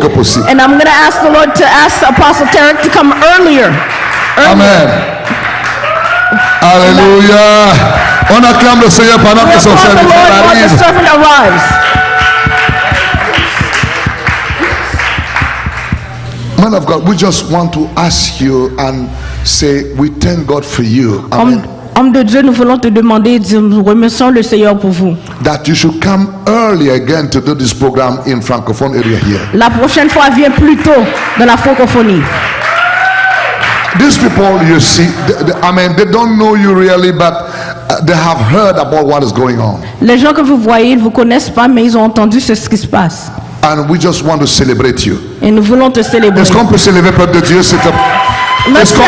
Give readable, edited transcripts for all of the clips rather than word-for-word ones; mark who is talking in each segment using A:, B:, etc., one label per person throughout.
A: que possible.
B: And I'm going to ask the Lord to ask Apostle Tarek to come earlier.
A: Amen. Alléluia. On acclame le Seigneur pendant
B: We
A: que son
B: applaud the
A: serviteur
B: Lord while the
A: arrive.
B: servant arrives.
A: Man of God, we just want to ask you and say we thank God for you. Amen.
B: Homme de Dieu, nous voulons te demander, nous remercions le Seigneur pour vous.
A: That you should come early again to do this program in Francophone area here.
B: La prochaine fois, viens plus tôt dans la francophonie.
A: These people you see, I mean, they don't know you really, but they have heard about what is going on.
B: Les gens que vous voyez, ils ne vous connaissent pas, mais ils ont entendu ce qui se passe.
A: And we just want to celebrate you.
B: Et nous voulons te célébrer.
A: Est-ce qu'on peut célébrer peuple de Dieu? Est-ce qu'on
B: stand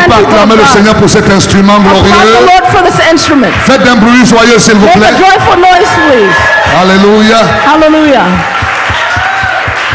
A: peut
B: before
A: acclamer le
B: God.
A: Seigneur pour cet instrument
B: Applaud the
A: glorieux?
B: Lord for this instrument.
A: Faites un bruit joyeux s'il vous
B: Make a
A: plaît.
B: joyful noise, please.
A: Alléluia.
B: Hallelujah.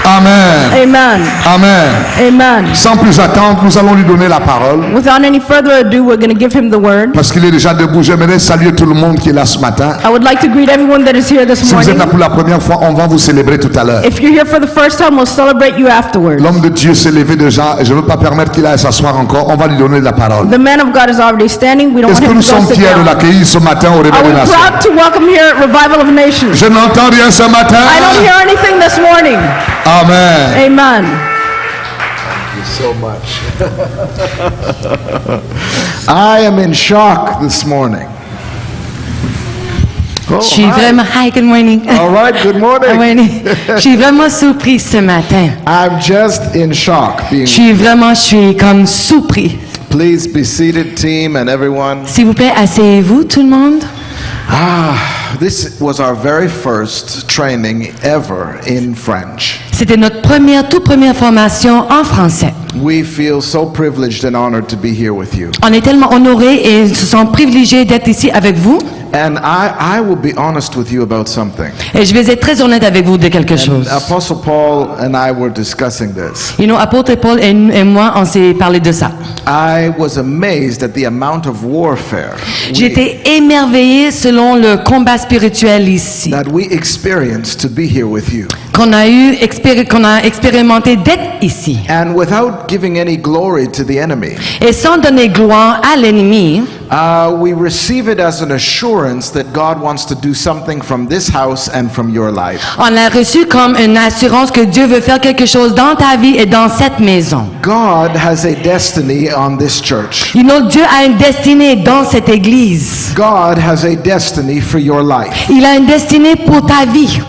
A: Amen.
B: Amen.
A: Amen.
B: Amen.
A: Sans plus attendre, nous allons lui donner la parole.
B: Without any further ado, we're going to give him the word.
A: Parce qu'il est déjà debout. J'aimerais saluer tout le monde qui est là ce matin.
B: I would like to greet everyone that is here this
A: Si vous êtes
B: morning.
A: là pour la première fois, on va vous célébrer tout à l'heure.
B: If you're here for the first time, we'll celebrate you afterwards.
A: L'homme de Dieu s'est levé déjà et je ne veux pas permettre qu'il aille s'asseoir encore. On va lui donner la parole.
B: The man of God is already standing. We don't
A: Est-ce
B: want
A: que
B: him
A: nous
B: to go
A: sommes
B: sit
A: fiers de
B: down.
A: l'accueillir ce matin au
B: Are
A: Réveil des
B: we
A: Nations?
B: proud to welcome here at Revival of Nations?
A: Je n'entends rien ce matin.
B: I don't hear anything this morning.
A: Amen.
B: Amen.
C: So much. I am in shock this morning. Oh,
D: Je suis
C: hi.
D: vraiment, hi, good morning.
C: All right, good
D: Good
C: morning.
D: morning. Je suis vraiment surprise ce matin.
C: I'm just in shock.
D: Je suis comme surprise.
C: Please be seated, team and everyone.
D: S'il vous plaît, asseyez-vous, tout le monde.
C: This was our very first training ever in French.
D: C'était notre toute première formation en français.
C: We feel so privileged and honored to be here with you.
D: On est tellement honorés et se sent privilégiés d'être ici avec vous.
C: And I will be honest with you about something.
D: Et je vais être très honnête avec vous de quelque
C: And
D: chose.
C: Apostle Paul and I were discussing this.
D: You know, apôtre Paul et moi, on s'est parlé de ça.
C: I was amazed at the amount of warfare
D: J'étais émerveillée selon le combat spirituel ici.
C: that we experienced to be here with you.
D: Qu'on a expérimenté d'être ici.
C: And without giving any glory to the enemy,
D: Et sans donner gloire à l'ennemi,
C: we receive it as an assurance that God wants to do something from this house and from your life.
D: on l'a reçu comme une assurance que Dieu veut faire quelque chose dans ta vie et dans cette maison.
C: God has a destiny on this church.
D: You know, Dieu a une destinée dans cette église.
C: God has a destiny for your life.
D: Il a une destinée pour ta vie.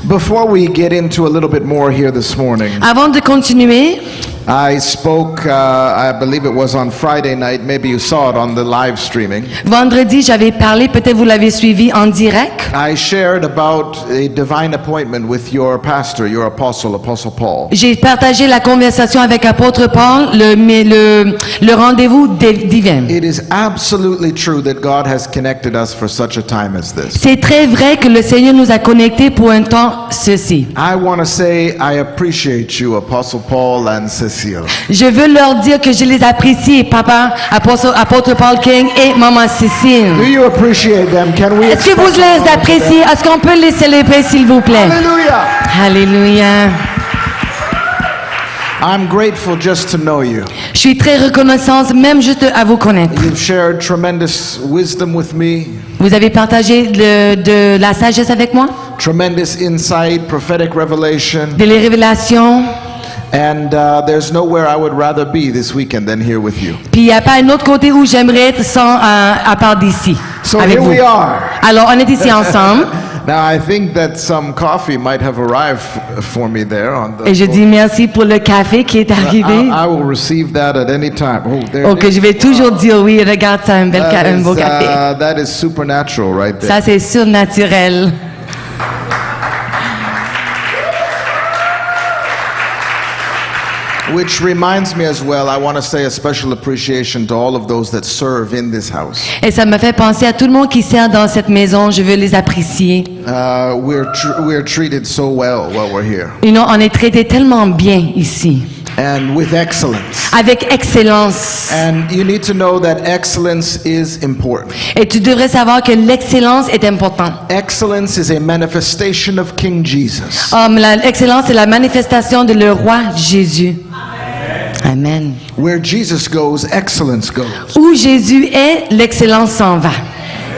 C: Before we get into a little bit more here this morning,
D: Avant de continuer,
C: I spoke, I believe it was on Friday night, maybe you saw it on the live streaming.
D: vendredi, j'avais parlé, peut-être vous l'avez suivi en direct.
C: I shared about a divine appointment with your pastor, your apostle, Apostle Paul.
D: J'ai partagé la conversation avec apôtre Paul, le rendez-vous divin.
C: It is absolutely true that God has connected us for such a time as this.
D: C'est très vrai que le Seigneur nous a connectés pour un temps ceci.
C: I want to say I appreciate you, Apostle Paul and Cecile.
D: Je veux leur dire que je les apprécie, papa, apôtre Paul King et maman Cécile.
C: Do you appreciate them? Can we
D: Est-ce que vous
C: express
D: les
C: our love to
D: appréciez?
C: them?
D: Est-ce qu'on peut les célébrer, s'il vous plaît?
C: Hallelujah!
D: Alléluia.
C: I'm grateful just to know you.
D: Je suis très reconnaissante, même juste à vous connaître.
C: You've shared tremendous wisdom with me,
D: Vous avez partagé de la sagesse avec moi,
C: tremendous insight, prophetic revelation,
D: des révélations.
C: and there's nowhere I would rather be this weekend than here with you.
D: Puis il n'y a pas un autre côté où j'aimerais être sans, à part d'ici,
C: So
D: avec
C: here
D: vous.
C: we are.
D: Alors, on est ici ensemble.
C: Now I think that some coffee might have arrived for me there on the.
D: Et je dis merci pour le café qui est arrivé.
C: I will receive that at any time. Oh, there
D: Ok,
C: it is.
D: je vais toujours dire oui, regarde ça, un
C: That
D: beau
C: is,
D: café.
C: that is supernatural right there.
D: Ça, c'est surnaturel.
C: Which reminds me as well, I want to say a special appreciation to all of those that serve in this house.
D: Et ça me fait penser à tout le monde qui sert dans cette maison. Je veux les apprécier.
C: We're treated so well while we're here.
D: You know, on est traité tellement bien ici.
C: and with excellence.
D: avec excellence.
C: And you need to know that excellence is important.
D: Et tu devrais savoir que l'excellence est importante.
C: Excellence is a manifestation of King Jesus.
D: L'excellence est la manifestation de le roi Jésus. Amen.
C: Where Jesus goes, excellence goes.
D: Où Jésus est, l'excellence s'en va.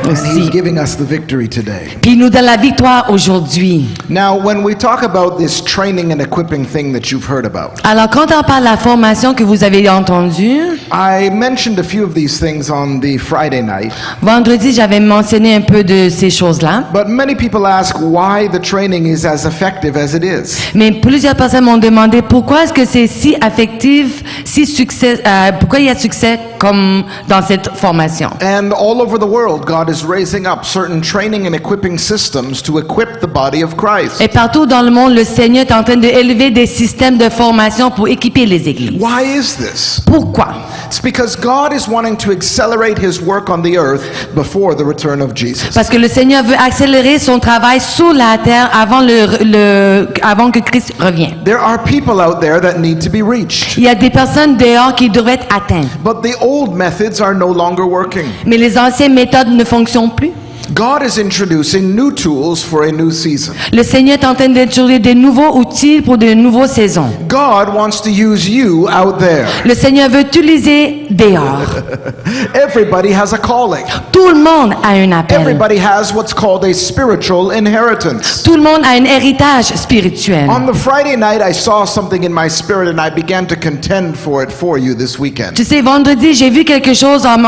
C: And he's
D: Aussi.
C: giving us the victory today.
D: Puis il nous donne la victoire aujourd'hui.
C: Now, when we talk about this training and equipping thing that you've heard about,
D: Alors, quand on parle de la formation que vous avez entendue,
C: I mentioned a few of these things on the Friday night,
D: vendredi, j'avais mentionné un peu de ces choses-là.
C: but many people ask why the training is as effective as it is.
D: Mais plusieurs personnes m'ont demandé pourquoi est-ce que c'est si affectif, si succès, pourquoi il y a succès comme dans cette formation.
C: And all over the world, God is raising up certain training and equipping systems to equip the body of Christ.
D: Et partout dans le monde, le Seigneur est en train d'élever des systèmes de formation pour équiper les églises.
C: Why is this?
D: Pourquoi?
C: It's because God is wanting to accelerate his work on the earth before the return of Jesus.
D: Parce que le Seigneur veut accélérer son travail sur la terre avant que Christ revienne.
C: There are people out there that need to be reached,
D: Il y a des personnes dehors qui devraient être atteintes.
C: but the old methods are no longer working.
D: Mais les anciennes méthodes ne fonctionnent plus.
C: God is introducing new tools for a new season.
D: Le Seigneur est en train d'introduire des nouveaux outils pour de nouvelles saisons.
C: God wants to use you out there.
D: Le Seigneur veut t'utiliser dehors.
C: Everybody has a calling.
D: Tout le monde a un appel.
C: Everybody has what's called a spiritual inheritance.
D: Tout le monde a un héritage spirituel.
C: On the Friday night, I saw something in my spirit and I began to contend for it for you this weekend.
D: Tu sais, vendredi, j'ai vu quelque chose en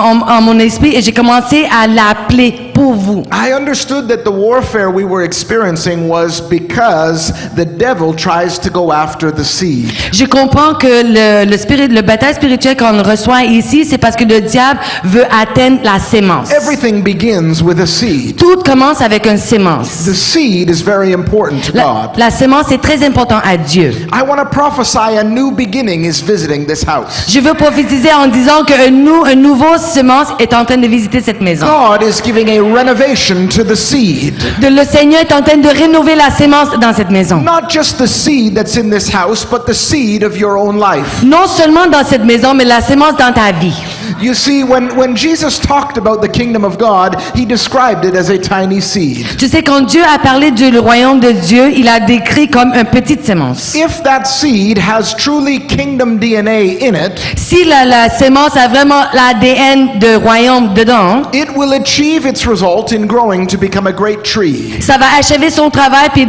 D: mon esprit et j'ai commencé à l'appeler pour vous.
C: I understood that the warfare we were experiencing was because the devil tries to go after the seed.
D: Je comprends que le bataille spirituel qu'on reçoit ici, c'est parce que le diable veut atteindre la sémence.
C: Everything begins with a seed.
D: Tout commence avec une sémence.
C: The seed is very important to God.
D: La sémence est très importante à Dieu.
C: I want to prophesy a new beginning is visiting this house.
D: Je veux prophétiser en disant qu'un nouveau semence est en train de visiter cette maison.
C: God is giving a renovation to the seed.
D: Le Seigneur est en train de rénover la sémence dans cette maison.
C: Not just the seed that's in this house, but the seed of your own life.
D: Non seulement dans cette maison, mais la sémence dans ta vie.
C: You see, when Jesus talked about the kingdom of God, he described it as a tiny seed.
D: Tu sais, quand Dieu a parlé du royaume de Dieu, il a décrit comme une petite sémence.
C: If that seed has truly kingdom DNA in it,
D: Si la sémence a vraiment l'ADN de royaume dedans,
C: it will achieve its result in growing to become a great tree.
D: ça va achever son travail puis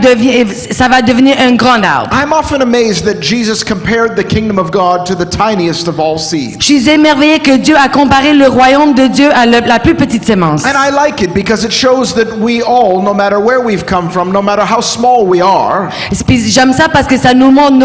D: ça va devenir un grand arbre.
C: I'm often amazed that Jesus compared the kingdom of God to the tiniest of all seeds.
D: Je suis émerveillé que Dieu a comparé le royaume de Dieu à la plus petite sémence.
C: And I like it because it shows that we all, no matter where we've come from, no matter how small we are,
D: Puis j'aime ça parce que ça nous montre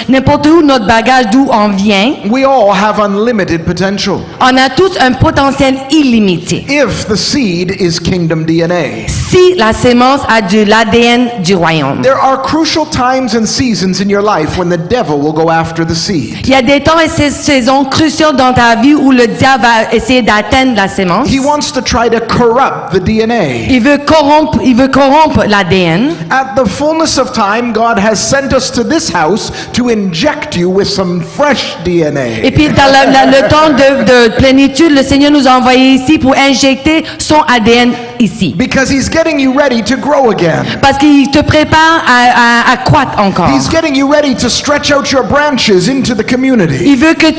D: n'importe où notre bagage, d'où on vient.
C: we all have unlimited potential.
D: On a tous un potentiel illimité.
C: If the seed is kingdom DNA.
D: Si la sémence a de l'ADN du royaume.
C: There are crucial times and seasons in your life when the devil will go after the seed.
D: Il y a des temps et ces saisons cruciales dans ta vie où le diable va essayer d'atteindre la sémence.
C: He wants to try to corrupt the DNA.
D: Il veut corrompre l'ADN.
C: At the fullness of time, God has sent us to this house to inject you with some fresh
D: Et
C: DNA.
D: puis dans le temps de plénitude, le Seigneur nous a envoyés ici pour injecter son ADN ici.
C: Because He's getting you ready to grow again.
D: Parce qu'il te prépare à croître encore.
C: He's getting you ready to stretch out your branches into the community.
D: Il veut que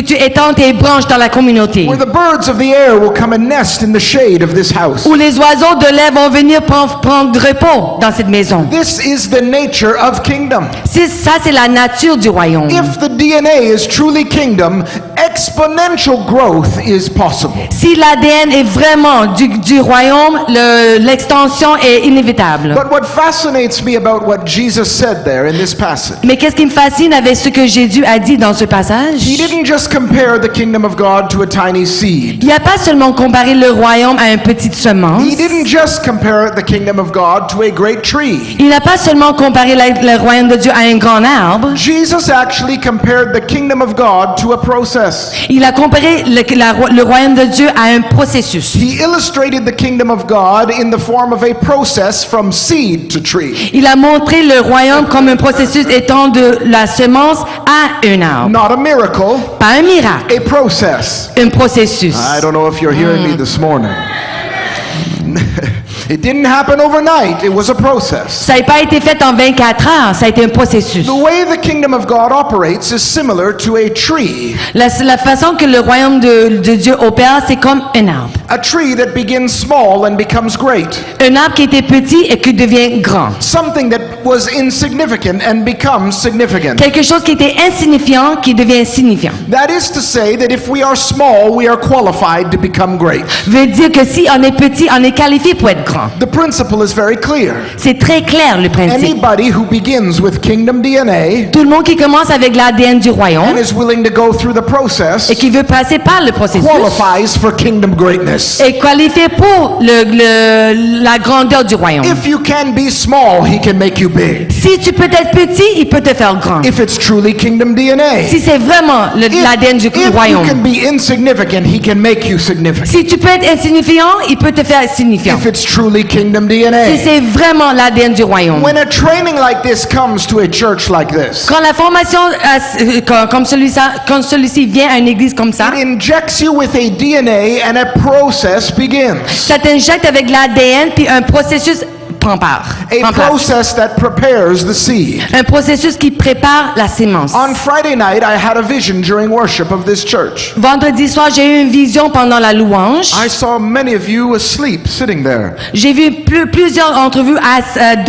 D: tu étends tes branches dans la communauté.
C: Where the birds of the air will come and nest in the shade of this house.
D: Où les oiseaux de l'air vont venir prendre repos dans cette maison.
C: This is the nature of kingdom.
D: Ça, c'est la nature du royaume.
C: If the DNA is truly kingdom, exponential growth is possible.
D: Si l'ADN est vraiment du royaume, l'extension est inévitable.
C: But what fascinates me about what Jesus said there in this passage,
D: Mais qu'est-ce qui me fascine avec ce que Jésus a dit dans ce passage?
C: He didn't just compare the kingdom of God to a tiny seed.
D: Il n'a pas seulement comparé le royaume à une petite semence.
C: He didn't just compare the kingdom of God to a great tree.
D: Il n'a pas seulement comparé le royaume de Dieu à un grand arbre.
C: Jesus actually compared the kingdom of God to a process. process.
D: Il a comparé le royaume de Dieu à un processus.
C: He illustrated the kingdom of God in the form of a process from seed to tree.
D: Il a montré le royaume comme un processus étant de la semence à un arbre.
C: Not a miracle,
D: Pas un miracle,
C: a process.
D: un processus.
C: I don't know if you're hearing me this morning. It didn't happen overnight. It was a process.
D: Ça n'a pas été fait en 24 heures, ça a été un processus.
C: The way the kingdom of God operates is similar to a tree.
D: La façon que le royaume de Dieu opère, c'est comme un arbre.
C: A tree that begins small and becomes great.
D: Un arbre qui était petit et qui devient grand.
C: Something that was insignificant and becomes significant.
D: Quelque chose qui était insignifiant qui devient signifiant.
C: That is to say that if we are small, we are qualified to become great.
D: Veut dire que si on est petit, on est qualifié pour être grand.
C: The principle is very clear.
D: C'est très clair le principe.
C: Anybody who begins with kingdom DNA
D: Tout le monde qui commence avec l'ADN du
C: and
D: royaume
C: is willing to go through the process
D: et qui veut passer par le processus
C: qualifies for kingdom greatness.
D: est qualifié pour la grandeur du royaume.
C: If you can be small, he can make you big.
D: Si tu peux être petit, il peut te faire grand.
C: If it's truly kingdom DNA.
D: Si c'est vraiment l'ADN du
C: If you
D: royaume.
C: can be insignificant, he can make you significant.
D: Si tu peux être insignifiant, il peut te faire signifiant.
C: If it's truly kingdom
D: Si
C: DNA.
D: c'est vraiment l'ADN du royaume.
C: When a training like this comes to a church like this,
D: Quand la formation comme celui-ci vient à une église comme ça,
C: it injects you with a DNA and a process begins.
D: ça t'injecte avec l'ADN puis un processus prend part.
C: A
D: prend place.
C: process that prepares the seed.
D: Un processus qui prépare la sémence.
C: On Friday night, I had a vision during worship of this church.
D: Vendredi soir, j'ai eu une vision pendant la louange.
C: I saw many of you asleep sitting there.
D: J'ai vu plusieurs d'entre vous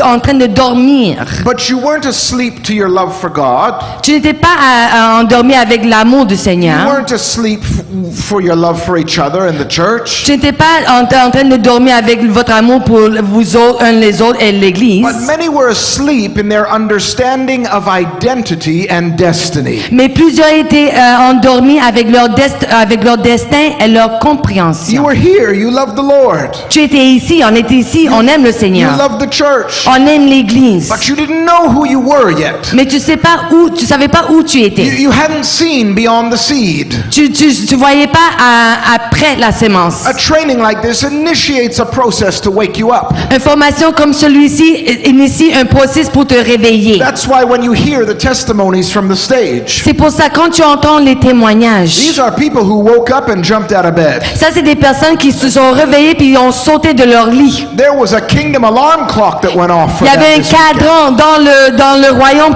D: en train de dormir.
C: But you weren't asleep to your love for God.
D: Tu n'étais pas endormi avec l'amour du
C: You
D: Seigneur.
C: weren't asleep for your love for each other in the church.
D: Tu n'étais pas en train de dormir avec votre amour pour vous autres, les autres et l'Église.
C: But many were asleep in their understanding of identity and destiny.
D: Mais plusieurs étaient endormis avec leur destin et leur
C: You
D: compréhension.
C: were here, you loved the Lord.
D: Tu étais ici, on était ici, on aime le
C: You
D: Seigneur.
C: loved the church.
D: On aime l'Église.
C: But you didn't know who you were yet.
D: Mais tu savais pas où tu étais.
C: You hadn't seen beyond the seed.
D: Tu voyais pas après la sémence.
C: A training like this initiates a process to wake you up.
D: Une formation comme celui-ci initie un processus pour te réveiller.
C: That's why when you hear the testimonies from the stage,
D: C'est pour ça quand tu entends les témoignages.
C: these are people who woke up and jumped out of bed.
D: Ça c'est des personnes qui se sont réveillées puis ont sauté de leur lit.
C: There was a kingdom alarm clock that went off for
D: Il y avait
C: them
D: un
C: this weekend.
D: cadran dans le royaume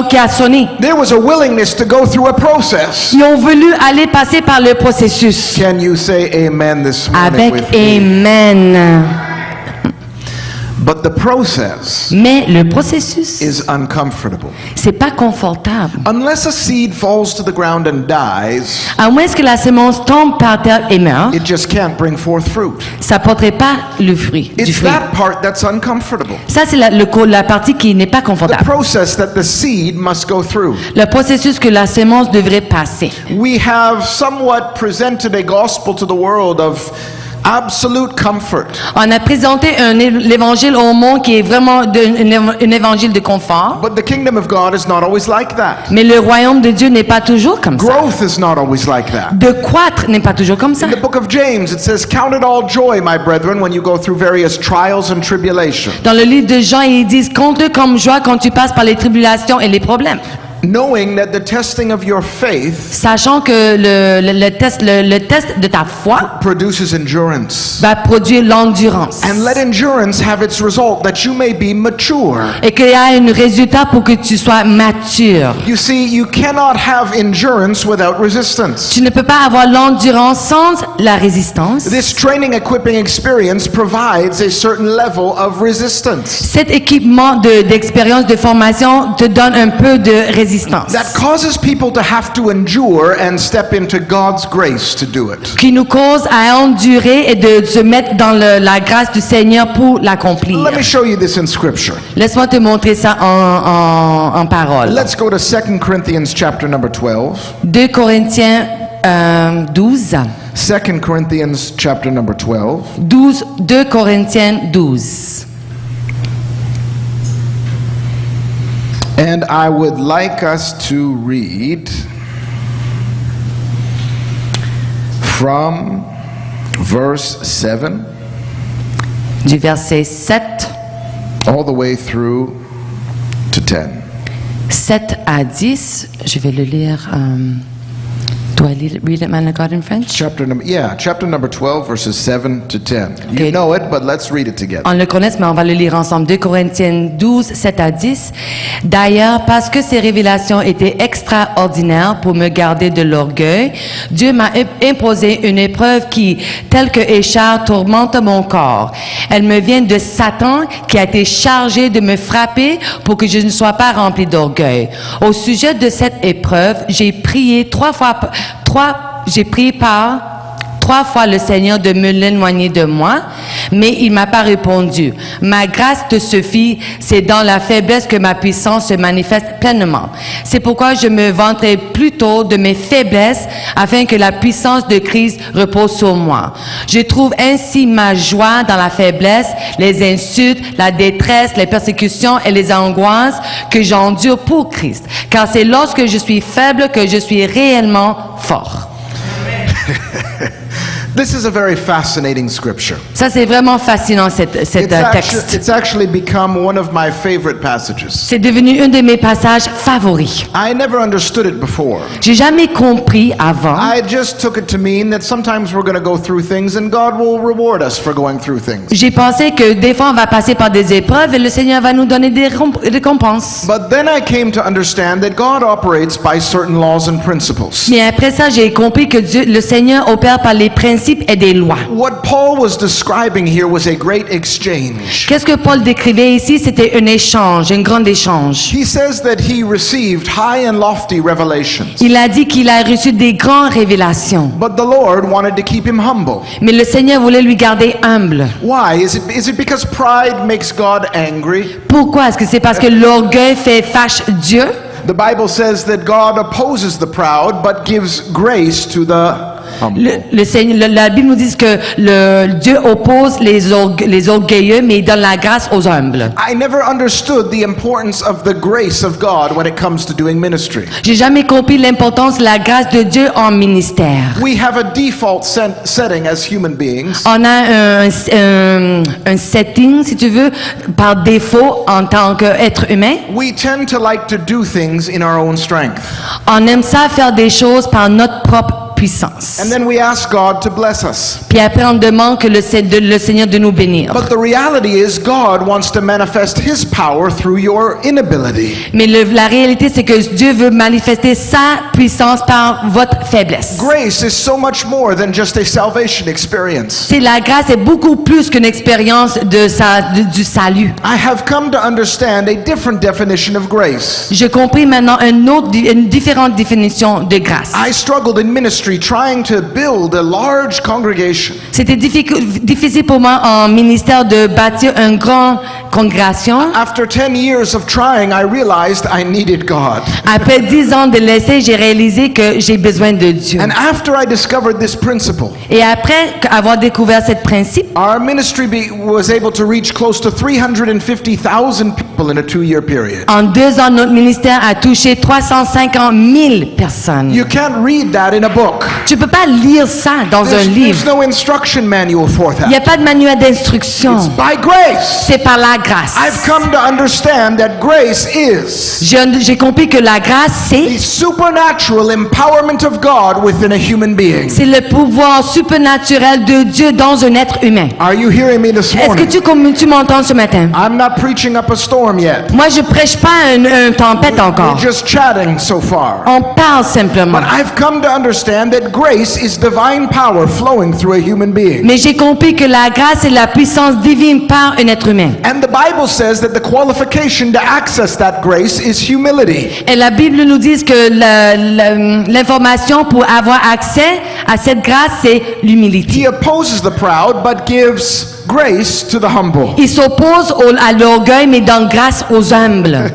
D: qui a sonné.
C: There was a willingness to go through a process.
D: Ils ont voulu aller passer par le processus.
C: Can you say amen this morning
D: Avec
C: with me?
D: Amen.
C: But the process
D: Mais le processus,
C: is uncomfortable.
D: c'est pas confortable.
C: Unless a seed falls to the ground and dies,
D: À moins que la sémence tombe par terre et meurt,
C: it just can't bring forth fruit.
D: ça porterait pas le fruit, du
C: It's
D: fruit.
C: that part that's uncomfortable.
D: Ça c'est la partie qui n'est pas
C: The
D: confortable.
C: process that the seed must go through.
D: Le processus que la sémence devrait passer.
C: We have somewhat presented a gospel to the world of absolute comfort.
D: On a présenté l'évangile au monde qui est vraiment un évangile de confort.
C: But the kingdom of God is not always like that.
D: Mais le royaume de Dieu n'est pas toujours comme ça.
C: Growth is not always like that.
D: De croître n'est pas toujours comme ça.
C: In the book of James, it says, "Count it all joy, my brethren, when you go through various trials and tribulation,
D: Dans le livre de Jean, ils disent compte-le comme joie quand tu passes par les tribulations et les problèmes,
C: knowing that the testing of your faith
D: sachant que le test de ta foi
C: produces endurance.
D: va produire l'endurance
C: And let endurance have its result, that you may be mature."
D: et qu'il y a un résultat pour que tu sois mature.
C: You see, you cannot have endurance without resistance.
D: Tu ne peux pas avoir l'endurance sans la résistance.
C: This training equipping experience provides a certain level of resistance
D: Cet équipement d'expérience de formation te donne un peu de résistance
C: that causes people to have to endure and step into God's grace to do it.
D: qui nous cause à endurer et de se mettre dans la grâce du Seigneur pour l'accomplir.
C: Let me show you this in scripture.
D: Laisse-moi te montrer ça en parole.
C: Let's go to 2 Corinthians chapter number 12.
D: 2 Corinthiens 12.
C: 2 Corinthians chapter number 12.
D: 2 Corinthiens 12.
C: And I would like us to read from verse 7
D: du verset 7,
C: all the way through to 10.
D: 7 à 10. Je vais le lire. Do I read it, man of God, in French?
C: Chapter number 12, verses 7 to 10. You
D: Okay.
C: know it, but let's read it together.
D: On le connaît, mais on va le lire ensemble. 2 Corinthiens 12, 7 à 10. D'ailleurs, parce que ces révélations étaient extraordinaires pour me garder de l'orgueil, Dieu m'a imposé une épreuve qui, telle que écharpe, tourmente mon corps. Elle me vient de Satan qui a été chargé de me frapper pour que je ne sois pas rempli d'orgueil. Au sujet de cette épreuve, j'ai prié trois fois le Seigneur de me l'éloigner de moi, mais il m'a pas répondu. Ma grâce te suffit, c'est dans la faiblesse que ma puissance se manifeste pleinement. C'est pourquoi je me vanterai plutôt de mes faiblesses afin que la puissance de Christ repose sur moi. Je trouve ainsi ma joie dans la faiblesse, les insultes, la détresse, les persécutions et les angoisses que j'endure pour Christ. Car c'est lorsque je suis faible que je suis réellement fort.
C: This is a very fascinating scripture.
D: Ça, c'est vraiment fascinant, cet texte.
C: It's actually become one of my favorite passages.
D: C'est devenu un de mes passages favoris.
C: I never understood it before.
D: J'ai jamais compris avant.
C: I just took it to mean that sometimes we're going to go through things and God will reward us for going through things.
D: J'ai pensé que des fois, on va passer par des épreuves et le Seigneur va nous donner des récompenses.
C: But then I came to understand that God operates by certain laws and principles.
D: Mais après ça, j'ai compris que le Seigneur opère par les principes et des lois.
C: What Paul was describing here was a great exchange.
D: Qu'est-ce que Paul décrivait ici? C'était un échange, un grand échange.
C: He says that he received high and lofty revelations.
D: Il a dit qu'il a reçu des grandes révélations.
C: But the Lord wanted to keep him humble.
D: Mais le Seigneur voulait lui garder humble.
C: Why? Is it because pride makes God angry?
D: Pourquoi? Est-ce que c'est parce que l'orgueil fâche Dieu?
C: The Bible says that God opposes the proud but gives grace to the humble.
D: Le Seigneur, la Bible nous dit que Dieu oppose les orgueilleux, mais il donne la grâce aux humbles.
C: I never understood the importance of the grace of God when it comes to doing ministry.
D: J'ai jamais compris l'importance de la grâce de Dieu en ministère.
C: We have a default setting as human beings.
D: On a un setting, si tu veux, par défaut en tant qu'être humain.
C: We tend to like to do things in our own strength.
D: On aime ça faire des choses par notre propre puissance.
C: And then we ask God to bless us.
D: Puis après, on demande que le Seigneur de nous bénir.
C: But the reality is God wants to manifest His power through your inability.
D: Mais la réalité, c'est que Dieu veut manifester sa puissance par votre faiblesse.
C: Grace is so much more than just a salvation experience.
D: C'est la grâce est beaucoup plus qu'une expérience du salut.
C: I have come to understand a different definition of grace.
D: J'ai compris maintenant une différente définition de grâce.
C: I struggled in ministry trying to build a large congregation.
D: C'était difficile pour moi en ministère de bâtir une grande congrégation.
C: After 10 years of trying, I realized I needed God.
D: Après 10 ans de l'essai, j'ai réalisé que j'ai besoin de Dieu.
C: And after I discovered this principle,
D: Et après avoir découvert ce principe,
C: our ministry was able to reach close to 350,000 people in a 2-year period.
D: en 2 ans, notre ministère a touché 350 000 personnes.
C: You can't read that in a book.
D: Tu peux pas lire ça dans un
C: There's
D: livre.
C: no instruction manual for
D: Il n'y a
C: that.
D: pas de manuel d'instruction.
C: It's by grace.
D: C'est par la grâce.
C: I've come to understand that grace is
D: J'ai compris que la grâce,
C: the supernatural empowerment of God within a human being.
D: c'est le pouvoir supernaturel de Dieu dans un être humain.
C: Are you hearing me this
D: Est-ce
C: morning?
D: que tu m'entends ce matin?
C: I'm not preaching up a storm yet.
D: Moi, je prêche pas une tempête
C: We're
D: encore.
C: just chatting so far.
D: On parle simplement.
C: But I've come to understand that grace is divine power flowing through a human being.
D: Mais j'ai compris que la grâce est la puissance divine par un être humain.
C: And the Bible says that the qualification to access that grace is humility.
D: Et la Bible nous dit que l'information pour avoir accès à cette grâce, c'est
C: He
D: l'humilité.
C: opposes the proud but gives grace to the humble.
D: Il s'oppose à l'orgueil, mais donne grâce aux humbles.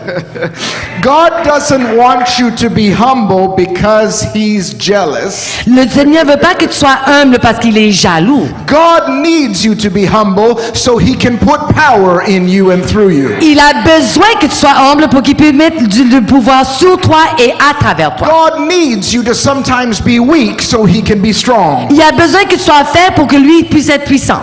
C: God doesn't want you to be humble because he's jealous.
D: Le Seigneur veut pas que tu sois humble parce qu'il est jaloux.
C: God needs you to be humble so he can put power in you and through you.
D: Il a besoin que tu sois humble pour qu'il puisse mettre du pouvoir sur toi et à travers toi.
C: God needs you to sometimes be weak so he can be strong.
D: Il a besoin que tu sois faible pour que lui puisse être puissant.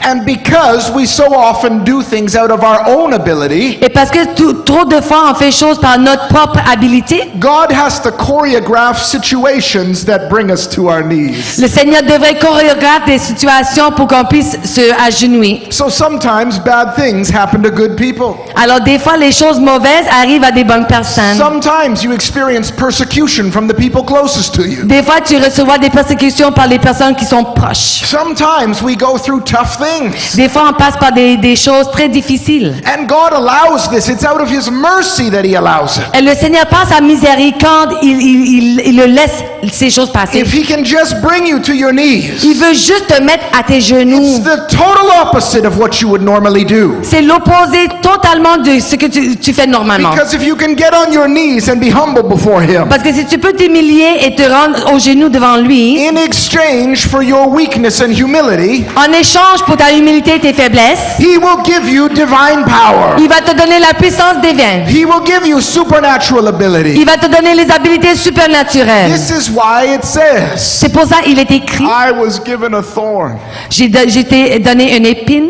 C: And because we so often do things out of our own ability,
D: Et parce que trop de fois on fait choses par notre propre habilité,
C: God has to choreograph situations that bring us to our knees.
D: le Seigneur devrait chorégrapher des situations pour qu'on puisse se agenouiller.
C: So sometimes bad things happen to good people.
D: Alors des fois les choses mauvaises arrivent à des bonnes personnes.
C: Sometimes you experience persecution from the people closest to you.
D: Des fois tu recevras des persécutions par les personnes qui sont proches.
C: Sometimes we go through tough things.
D: Des fois on passe par des choses très difficiles.
C: And God allows this. It's out of his mercy that he allows it.
D: Et le Seigneur par sa miséricorde, il le laisse ces choses passer.
C: If he can just bring you to your knees,
D: Il veut juste te mettre à tes genoux.
C: it's the total opposite of what you would normally do.
D: C'est l'opposé totalement de ce que tu fais normalement.
C: Because if you can get on your knees and be humble before him,
D: Parce que si tu peux t'humilier et te rendre aux genoux devant lui,
C: in exchange for your weakness and humility,
D: en échange pour ta humilité et tes faiblesses,
C: he will give you divine power.
D: il va te donner la puissance divine.
C: He will give you supernatural ability.
D: Il va te donner les habiletés supernaturelles.
C: This is why it says,
D: C'est pour ça qu'il est écrit,
C: I was given a thorn.
D: j'ai été donné une épine.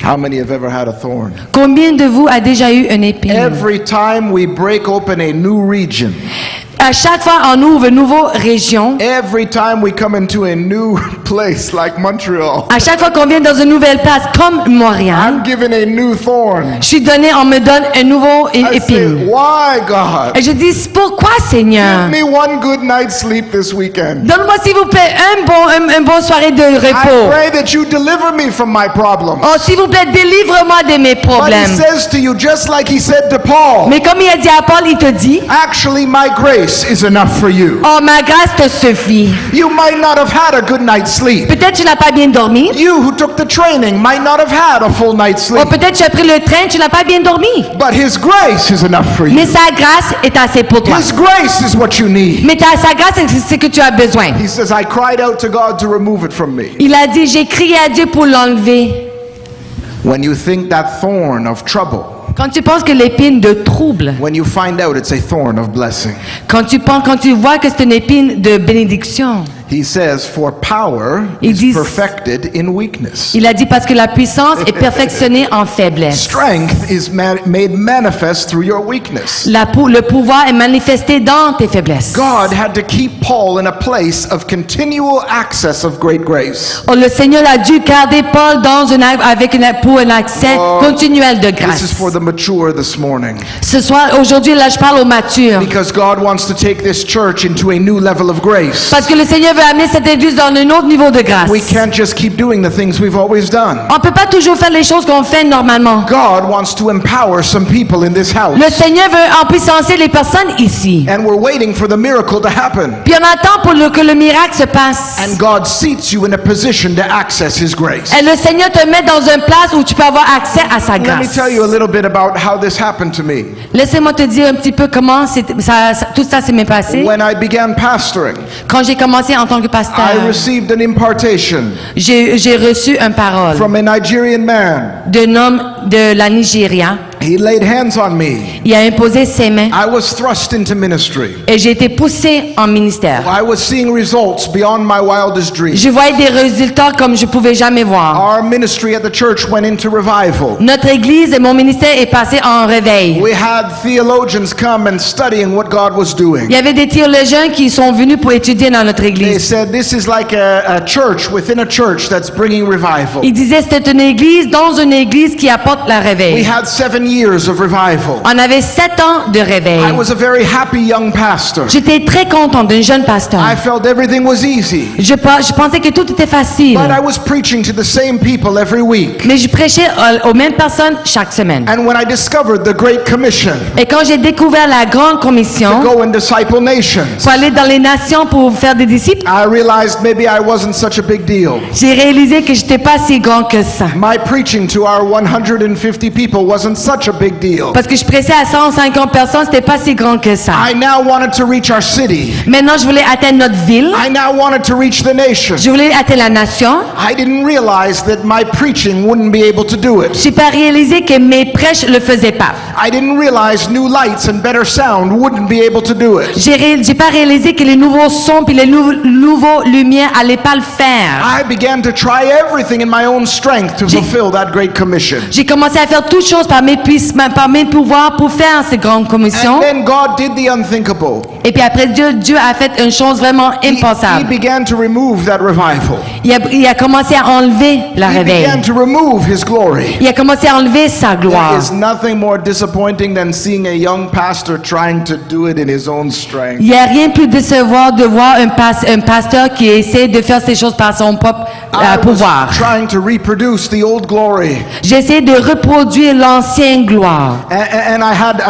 C: How many have ever had a thorn?
D: Combien de vous a déjà eu une épine?
C: Every time we break open a new region,
D: À chaque fois, on ouvre une nouvelle région.
C: every time we come into a new place like Montreal,
D: À chaque fois qu'on vient dans une nouvelle place comme Montréal,
C: I'm given a new thorn.
D: je suis donné, on me donne un nouveau
C: I say,
D: épine.
C: why, God?
D: Et je dis, pourquoi Seigneur?
C: Give me one good night's sleep this weekend.
D: Donne-moi s'il vous plaît un bon soirée de
C: I
D: repos.
C: pray that you deliver me from my problem.
D: Oh, s'il vous plaît, délivre-moi de mes
C: But he
D: problèmes.
C: says to you, just like he said to Paul,
D: Mais comme il a dit à Paul, il te dit,
C: actually my grace is enough for you.
D: oh, ma grâce te suffit.
C: You might not have had a good night's sleep.
D: Peut-être tu n'as pas bien dormi.
C: You who took the training might not have had a full night's
D: Ou
C: sleep.
D: peut-être tu as pris le train, tu n'as pas bien dormi.
C: But his grace is enough for
D: Mais
C: you.
D: sa grâce est assez pour toi.
C: His grace is what you need.
D: Mais sa grâce, c'est ce que tu as besoin.
C: He says, I cried out to God to remove it from me.
D: Il a dit, j'ai crié à Dieu pour l'enlever.
C: When you think that thorn of trouble,
D: Quand tu penses que l'épine de trouble,
C: when you find out it's a thorn of blessing,
D: quand tu vois que c'est une épine de bénédiction,
C: he says, for power
D: Il
C: is
D: dit-
C: perfected in weakness.
D: il a dit parce que la puissance est perfectionnée en faiblesse.
C: Strength is made manifest through your weakness.
D: Le pouvoir est manifesté dans tes faiblesses.
C: God had to keep Paul in a place of continual access of great grace.
D: Oh, le Seigneur a dû garder Paul pour un accès
C: Oh,
D: continuel de
C: This is
D: grâce.
C: for the mature this morning.
D: Ce soir, aujourd'hui, là, je parle aux matures.
C: Because God wants to take this church into a new level of grace.
D: Parce que le Seigneur veut amener cette église dans un autre niveau de grâce.
C: We can't just keep doing the things we've always done.
D: On peut pas toujours faire les choses qu'on fait normalement.
C: God wants to empower some people in this house.
D: Le Seigneur veut en puissancer les personnes ici.
C: And we're waiting for the miracle to happen.
D: Puis on attend pour que le miracle se passe.
C: And God seats you in a position to access His grace.
D: Et le Seigneur te met dans une place où tu peux avoir accès à sa
C: Let me
D: grâce.
C: tell you a little bit about how this happened to me.
D: Laissez-moi te dire un petit peu comment tout ça s'est passé.
C: When I began pastoring,
D: Quand j'ai commencé en tant que pasteur,
C: I received an impartation
D: j'ai reçu une parole
C: from a Nigerian man.
D: d'un homme de la Nigeria.
C: He laid hands on me.
D: Il a imposé ses mains
C: I was thrust into ministry.
D: et j'ai été poussé en ministère.
C: I was seeing results beyond my wildest dreams.
D: Je voyais des résultats comme je pouvais jamais voir.
C: Our ministry at the church went into revival.
D: Notre église et mon ministère est passé en réveil.
C: We had theologians come and studying what God was doing.
D: Il y avait des théologiens qui sont venus pour étudier dans notre
C: They
D: église.
C: said this is like a church within a church that's bringing revival.
D: Ils disaient c'est une église dans une église qui apporte la
C: We
D: réveil.
C: had 7 years of revival.
D: On avait 7 ans de réveil.
C: I was a very happy young pastor.
D: J'étais très contente d'un jeune pasteur.
C: I felt everything was easy.
D: Je pensais que tout était facile.
C: But I was preaching to the same people every week.
D: Mais je prêchais aux mêmes personnes chaque semaine.
C: And when I discovered the Great Commission
D: Et quand j'ai découvert la grande commission,
C: to go and disciple nations,
D: pour aller dans les nations pour faire des disciples,
C: I realized maybe I wasn't such a big deal.
D: j'ai réalisé que j'étais pas si grand que ça.
C: My preaching to our 150 people wasn't such a big deal.
D: Parce que je prêchais à 150 personnes, c'était pas si grand que ça.
C: I now wanted to reach our city.
D: Maintenant, je voulais atteindre notre ville.
C: I now wanted to reach the nation.
D: Je voulais atteindre la nation.
C: I didn't realize that my preaching wouldn't be able to do it.
D: J'ai pas réalisé que mes prêches le faisaient pas.
C: I didn't realize new lights and better sound wouldn't be able to do it.
D: J'ai pas réalisé que les nouveaux sons puis les nouveaux lumières allaient pas le faire.
C: I began to try everything in my own strength to fulfill that great commission.
D: J'ai commencé à faire toutes choses par mes pouvoirs pour faire ces grandes commissions.
C: And then God did the unthinkable.
D: Et puis après, Dieu a fait une chose vraiment
C: He
D: impensable.
C: began to remove that revival.
D: Il a commencé à enlever la
C: He
D: réveil.
C: began to remove His glory.
D: Il a commencé à enlever sa
C: There
D: gloire.
C: is nothing more disappointing than seeing a young pastor trying to do it in his own strength.
D: Il n'y a rien de plus décevant de voir un pasteur qui essaie de faire ces choses par son propre
C: I was
D: pouvoir.
C: trying to reproduce the old glory.
D: J'essaie de reproduire l'ancienne gloire.
C: And I had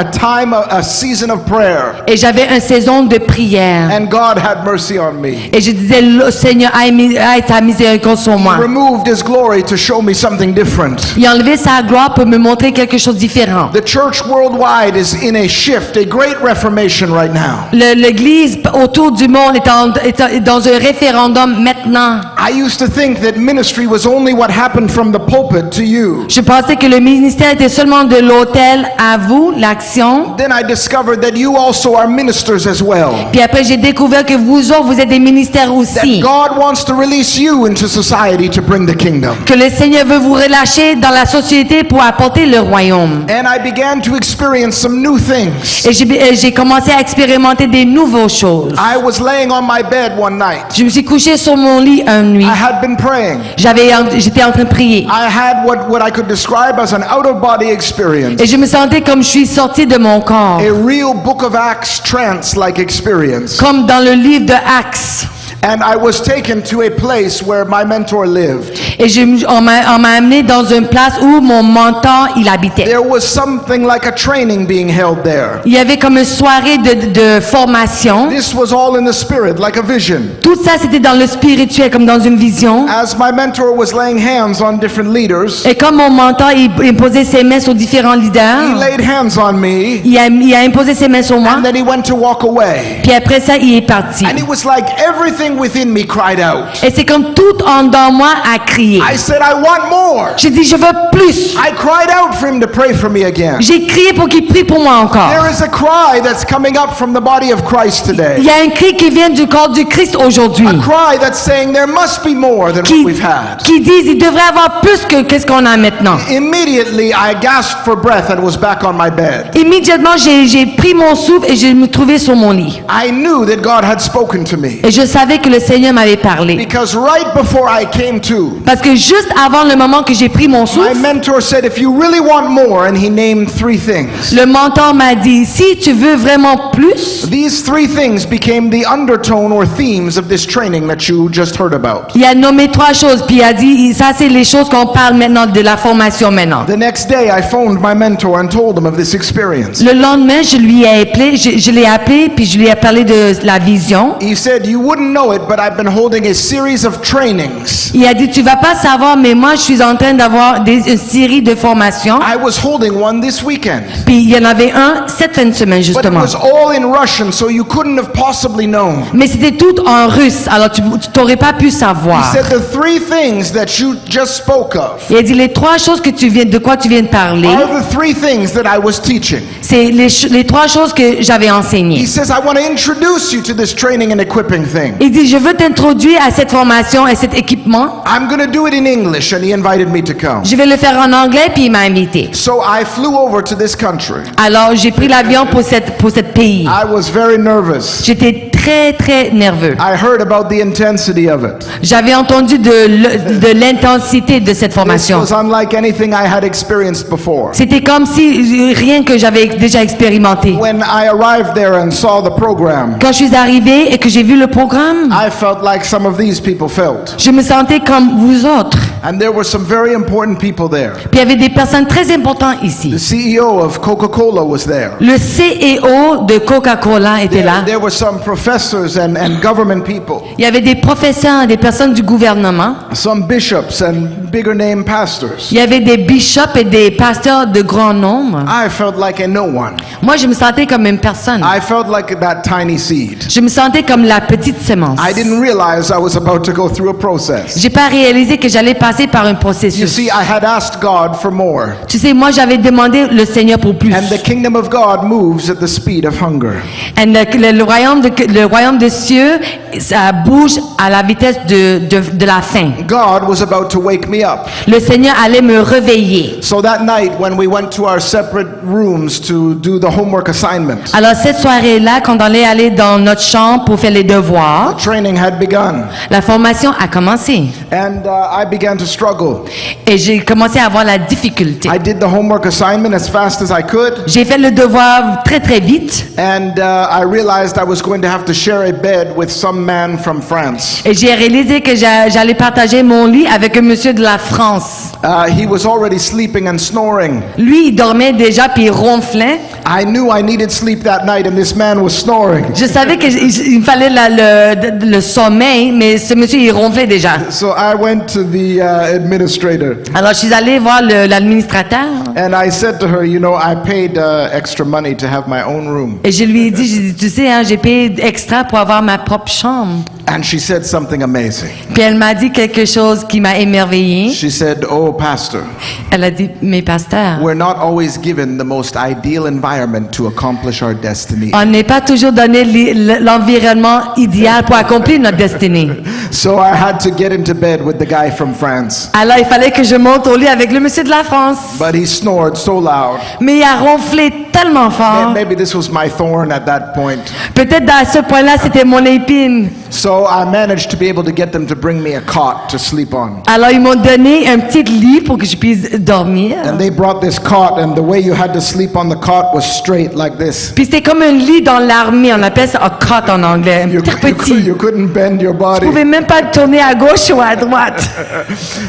C: a season of prayer.
D: Et j'avais une saison de prière.
C: And God had mercy on me.
D: Et je disais, Seigneur, aie ta miséricorde sur moi.
C: Removed His glory to show me something different.
D: Il a enlevé sa gloire pour me montrer quelque chose de différent.
C: The church worldwide is in a shift, a great reformation right now.
D: L'Église autour du monde est dans un référendum maintenant.
C: I used to think that ministry was only what happened from the pulpit to you.
D: Je pensais que le ministère était seulement de l'autel à vous, l'action.
C: Then I discovered that you also are ministers as well.
D: Puis après, j'ai découvert que vous autres, vous êtes des ministères
C: That
D: aussi.
C: God wants to release you into society to bring the kingdom.
D: Que le Seigneur veut vous relâcher dans la société pour apporter le royaume.
C: And I began to experience some new things.
D: Et j'ai commencé à expérimenter des nouvelles choses.
C: I was laying on my bed one night.
D: Je me suis couché sur mon lit une nuit.
C: I had been praying.
D: J'étais en train de prier.
C: I had what I could describe as an out-of-body experience.
D: Et je me sentais comme je suis sortie de mon corps.
C: A real Book of Acts trance-like experience.
D: Comme dans le livre de Acts.
C: And I was taken to a place where my mentor lived.
D: Et on m'a amené dans une place où mon mentor, il habitait.
C: There was something like a training being held there.
D: Il y avait comme une soirée de formation.
C: This was all in the spirit, like a vision.
D: Tout ça, c'était dans le spirituel, comme dans une vision.
C: As my mentor was laying hands on different leaders,
D: Et comme mon mentor, il posait ses mains sur différents
C: he
D: leaders,
C: laid hands on me,
D: il a imposé ses mains sur moi.
C: and then he went to walk away.
D: Puis après ça, il est parti.
C: And it was like everything within me cried out.
D: Et c'est comme tout en dans moi a crié.
C: I said, I want more.
D: J'ai dit, je veux plus.
C: I cried out for him to pray for me again.
D: J'ai crié pour qu'il prie pour moi encore.
C: There is a cry that's coming up from the body of Christ
D: Il
C: today.
D: y a un cri qui vient du corps du Christ aujourd'hui.
C: A cry that's saying there must be more than what we've had.
D: Qui disent, il devrait avoir plus que qu'est-ce qu'on a maintenant.
C: Immediately, I gasped for breath and was back on my bed.
D: Immédiatement, j'ai pris mon souffle et je me trouvais sur mon lit.
C: I knew that God had spoken to me.
D: Et je savais que le Seigneur m'avait parlé.
C: Because right before I came to,
D: Parce que juste avant le moment que j'ai pris mon
C: my
D: souffle,
C: mentor said, if you really want more, and he named 3 things.
D: le mentor m'a dit, si tu veux vraiment plus,
C: These 3 things became the undertone or themes of this training that you just heard about.
D: il a nommé 3 choses. Puis il a dit, ça c'est les choses qu'on parle maintenant de la formation maintenant.
C: The next day, I phoned my mentor and told him of this experience.
D: Le lendemain, je lui ai appelé, je l'ai appelé, puis je lui ai parlé de la vision.
C: He said, you wouldn't know it, but I've been holding a series of trainings.
D: Il a dit, tu vas pas savoir, mais moi je suis en train d'avoir une série de formations.
C: I was holding one this weekend.
D: Puis il y en avait un cette fin de semaine
C: But it
D: justement.
C: was all in Russian, so you couldn't have possibly known.
D: Mais c'était tout en russe, alors tu t'aurais pas pu
C: He
D: savoir.
C: said the 3 things that you just spoke of
D: Il a dit, les 3 choses de quoi tu viens de parler,
C: are the 3 things that I was teaching.
D: c'est les 3 choses que j'avais
C: He
D: enseignées.
C: says, I want to introduce you to this training and equipping thing.
D: Il dit, je veux t'introduire à cette formation et cet équipement.
C: I'm going to do it in English, and he invited me to come.
D: Je vais le faire en anglais, puis il m'a invité.
C: So I flew over to this country.
D: Alors j'ai pris l'avion pour cette pays.
C: I was very nervous.
D: J'étais très, très nerveux.
C: I heard about the intensity of it.
D: J'avais entendu de l'intensité de cette
C: This
D: formation.
C: was unlike anything I had experienced before.
D: C'était comme si rien que j'avais déjà expérimenté.
C: When I arrived there and saw the program,
D: Quand je suis arrivée et que j'ai vu le programme,
C: I felt like some of these people felt.
D: je me sentais comme vous autres.
C: And there were some very important people there.
D: Puis il y avait des personnes très importantes
C: The
D: ici.
C: CEO of Coca-Cola was there.
D: Le CEO de Coca-Cola était là.
C: There were some professors and government people,
D: Il y avait des professeurs, des personnes du gouvernement.
C: some bishops and bigger name pastors.
D: Il y avait des bishops et des pasteurs de grand nombre.
C: I felt like a no one.
D: Moi, je me sentais comme une personne.
C: I felt like that tiny seed.
D: Je me sentais comme la petite sémence.
C: I didn't realize I was about to go through a process.
D: J'ai pas réalisé que j'allais passer par un
C: You
D: processus.
C: see, I had asked God for more.
D: Tu sais, moi, j'avais demandé le Seigneur pour plus.
C: And the kingdom of God moves at the speed of hunger.
D: Et le royaume des cieux, ça bouge à la vitesse de la faim.
C: God was about to wake me up.
D: Le Seigneur allait me réveiller.
C: So that night when we went to our separate rooms to do the homework assignment,
D: Alors cette soirée-là, quand on allait aller dans notre chambre pour faire les devoirs,
C: training had begun.
D: la formation a commencé.
C: And I began to struggle.
D: Et j'ai commencé à avoir la difficulté.
C: I did the homework assignment as fast as I could.
D: J'ai fait le devoir très très vite.
C: And I realized I was going to have to share a bed with some man from France.
D: Et j'ai réalisé que j'allais partager mon lit avec un monsieur de la France.
C: He was already sleeping and snoring.
D: Lui, il dormait déjà puis il ronflait.
C: I knew I needed sleep that night and this man was snoring.
D: Je savais qu'il fallait le sommeil, mais ce monsieur, il ronflait déjà.
C: So I went to the administrator
D: Alors, je suis allée voir l'administrateur
C: and I said to her, you know, I paid extra money to have my own room.
D: et je lui ai dit, tu sais, hein, j'ai payé extra pour avoir ma propre chambre.
C: And she said something amazing.
D: Puis elle m'a dit quelque chose qui m'a émerveillée.
C: She said, oh, pastor,
D: Elle a dit, mais pasteur,
C: we're not always given the most ideal environment to accomplish our destiny.
D: on n'est pas toujours donné l'environnement idéal pour accomplir notre destinée.
C: So I had to get into bed with the guy from France.
D: Alors, il fallait que je monte au lit avec le monsieur de la France.
C: But he snored so loud.
D: Mais il a ronflé tellement fort.
C: Maybe this was my thorn at that point.
D: Peut-être à ce point-là, c'était mon épine.
C: So I managed to be able to get them to bring me a cot to sleep on.
D: Alors, ils m'ont donné un petit lit pour que je puisse dormir.
C: And they brought this cot, and the way you had to sleep on the cot was straight like this.
D: Puis c'était comme un lit dans l'armée. On appelle ça un cot en anglais. Un tout petit.
C: You couldn't bend your
D: Je
C: body.
D: pouvais même pas tourner à gauche ou à droite.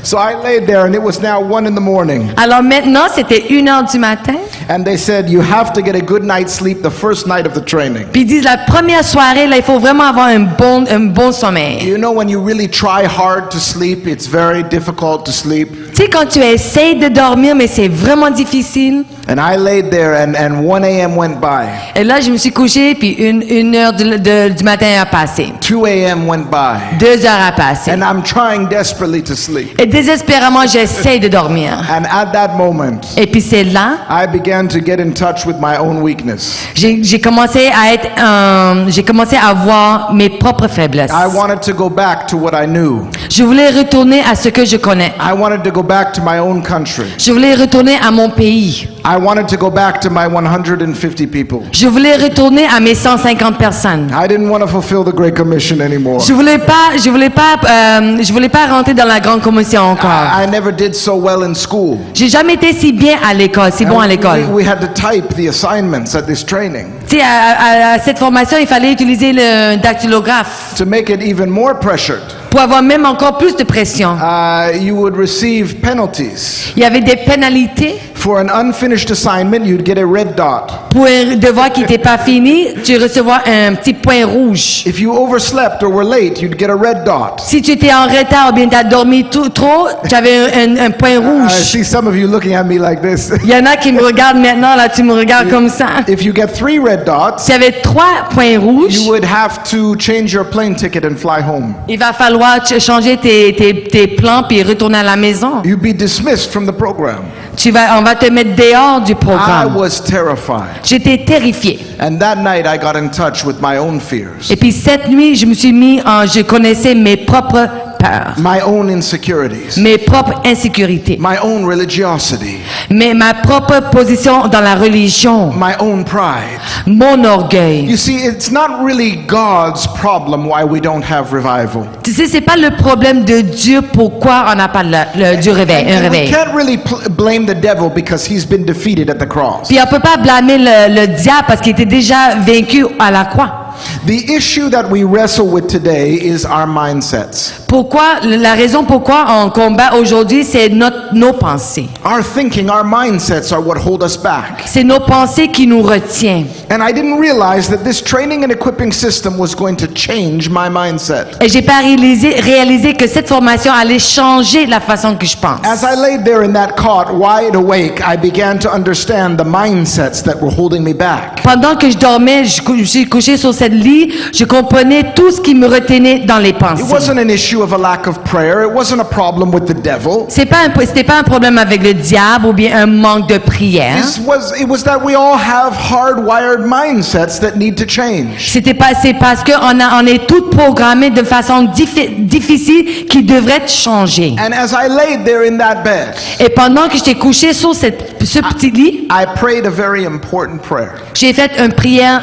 C: So I laid there, and it was now 1 in the morning.
D: Alors maintenant, c'était 1h du matin.
C: And they said, you have to get a good night's sleep the first night of the training.
D: Puis ils disent, la première soirée, là, il faut vraiment avoir un bon sommeil.
C: You know, when you really try hard to sleep, it's very difficult to sleep.
D: Tu sais, quand tu essayes de dormir, mais c'est vraiment difficile.
C: And I laid there, and 1 a.m. went by.
D: Et là, je me suis couchée, puis une heure du matin a passé.
C: 2 a.m. went by.
D: 2 heures a passé.
C: And I'm trying desperately to sleep.
D: Et désespérément, j'essaie de dormir.
C: And at that moment,
D: Et puis c'est là,
C: I began to get in touch with my own weakness.
D: j'ai commencé à voir mes propres faiblesses.
C: I wanted to go back to what I knew.
D: Je voulais retourner à ce que je connais.
C: I wanted to go back to my own country.
D: Je voulais retourner à mon pays.
C: I wanted to go back to my 150 people.
D: Je voulais retourner à mes 150 personnes.
C: I didn't want to fulfill the Great Commission anymore.
D: Je voulais pas rentrer dans la grande commission encore.
C: I never did so well in school.
D: J'ai jamais été si bien à l'école, si bon à l'école.
C: We had to type the assignments at this training.
D: Tu sais, à cette formation, il fallait utiliser le dactylographe
C: To make it even more pressured,
D: pour avoir même encore plus de pression.
C: you would receive penalties.
D: Il y avait des pénalités.
C: For an unfinished assignment, you'd get a red dot.
D: Pour un devoir qui n'était pas fini, tu recevais un petit point rouge.
C: If you overslept or were late, you'd get a red dot.
D: Si tu étais en retard ou bien tu as dormi trop, tu avais un point
C: I
D: rouge.
C: see some of you looking at me like this.
D: Il y en a qui me regardent maintenant, là, tu me regardes comme ça.
C: If you get 3 red dots,
D: Si tu avais 3 points rouges,
C: you would have to change your plane ticket and fly home.
D: il va falloir changer tes plans puis retourner à la maison.
C: You'd be dismissed from the program.
D: On va te mettre dehors du
C: I
D: programme.
C: was terrified.
D: J'étais terrifiée.
C: And that night I got in touch with my own fears.
D: Et puis cette nuit, je connaissais mes propres
B: peurs,
C: my own insecurities,
D: mes propres insécurités,
C: my own religiosity,
D: ma propre position dans la religion,
C: my own pride.
D: mon orgueil.
C: You see, it's not really God's problem why we don't have revival.
D: Tu sais, c'est pas le problème de Dieu pourquoi on n'a pas du réveil, un
C: And we
D: réveil.
C: can't really blame the devil because he's been defeated at the cross.
D: Puis on peut pas blâmer le diable parce qu'il était déjà vaincu à la croix.
C: The issue that we wrestle with today is our mindsets.
D: Pourquoi, la raison pourquoi on combat aujourd'hui, c'est nos pensées.
C: Our thinking, our mindsets are what hold us back.
D: C'est nos pensées qui nous retiennent.
C: And I didn't realize that this training and equipping system was going to change my mindset.
D: Et j'ai pas réalisé que cette formation allait changer la façon que je pense.
C: As I laid there in that cot, wide awake, I began to understand the mindsets that were holding me back.
D: Pendant que je dormais, je suis couché sur cette lit, je comprenais tout ce qui me retenait dans les
C: It
D: pensées.
C: wasn't an issue of a lack of prayer. It wasn't a problem with the devil.
D: C'était pas un problème avec le diable ou bien un manque de prière.
C: It was that we all have hardwired mindsets that need to change.
D: C'est parce que on est tous programmés de façon difficile qui devrait changer.
C: And as I laid there in that bed,
D: Et pendant que j'étais couché sur ce petit lit,
C: I prayed a very important prayer.
D: j'ai fait une prière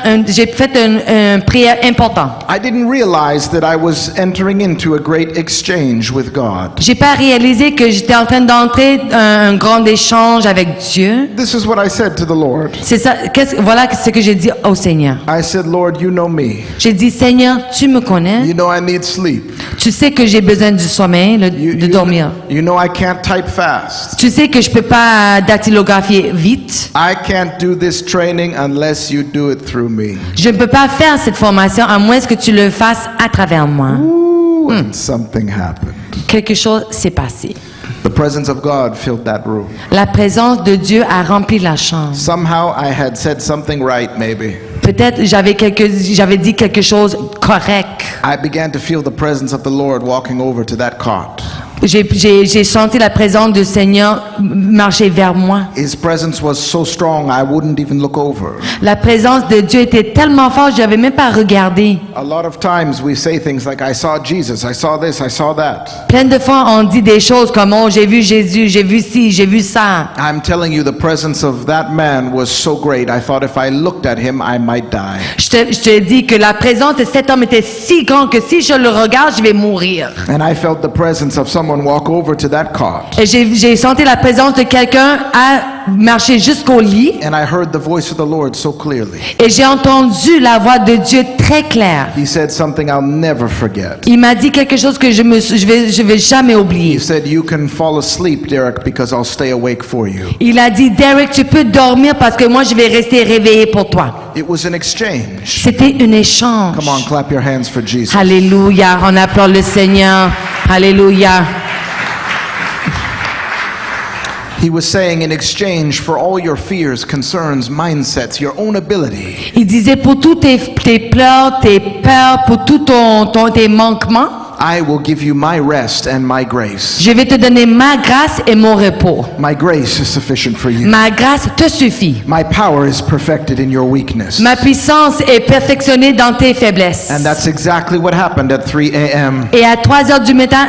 D: importante.
C: I didn't realize that I was entering into a great exchange with God.
D: J'ai pas réalisé que j'étais en train d'entrer un grand échange avec Dieu.
C: This is what I said to the Lord.
D: C'est ça. Voilà ce que j'ai dit au Seigneur.
C: I said, Lord, you know me.
D: J'ai dit, Seigneur, tu me connais.
C: You know I need sleep.
D: Tu sais que j'ai besoin du sommeil, de dormir.
C: You know I can't type fast.
D: Tu sais que je peux pas dactylographier vite.
C: I can't do this training unless you do it through me.
D: Je ne peux pas faire cette formation à moins que tu le fasses à travers moi.
C: Ooh, and something happened.
D: Quelque chose s'est passé.
C: The presence of God filled that room.
D: La présence de Dieu a rempli la chambre.
C: Somehow I had said something right, maybe.
D: Peut-être j'avais dit quelque chose correct.
C: I began to feel the presence of the Lord walking over to that cot.
D: J'ai senti la présence du Seigneur marcher vers moi.
C: His presence was so strong I wouldn't even look over.
D: La présence de Dieu était tellement forte, je n'avais même pas regardé.
C: A lot of times we say things like, I saw Jesus, I saw this, I saw that.
D: Plein de fois, on dit des choses comme, oh, j'ai vu Jésus, j'ai vu ci, j'ai vu ça.
C: I'm telling you, the presence of that man was so great, I thought if I looked at him, I might die.
D: Je te dis que la présence de cet homme était si grande que si je le regarde, je vais mourir.
C: And I felt the presence of someone walk over to that cot.
D: Et j'ai senti la présence de quelqu'un à marcher jusqu'au lit.
C: And I heard the voice of the Lord so clearly.
D: Et j'ai entendu la voix de Dieu très claire.
C: He said something I'll never forget.
D: Il m'a dit quelque chose que je vais jamais oublier.
C: He said, you can fall asleep, Derek, because I'll stay awake for you.
D: Il a dit, Derek, tu peux dormir parce que moi je vais rester réveillé pour toi.
C: It was an exchange.
D: C'était un échange.
C: Come on, clap your hands for Jesus.
D: Alléluia, on applaudit le Seigneur. Alléluia.
C: He was saying, in exchange for all your fears, concerns, mindsets, your own ability,
D: Il disait pour tous tes pleurs, tes peurs, pour tous tes manquements,
C: I will give you my rest and my grace.
D: je vais te donner ma grâce et mon repos.
C: My grace is sufficient for you.
D: Ma grâce te suffit.
C: My power is perfected in your weakness.
D: Ma puissance est perfectionnée dans tes faiblesses.
C: And that's exactly what happened at 3 a.m.
D: Et à 3 heures du matin,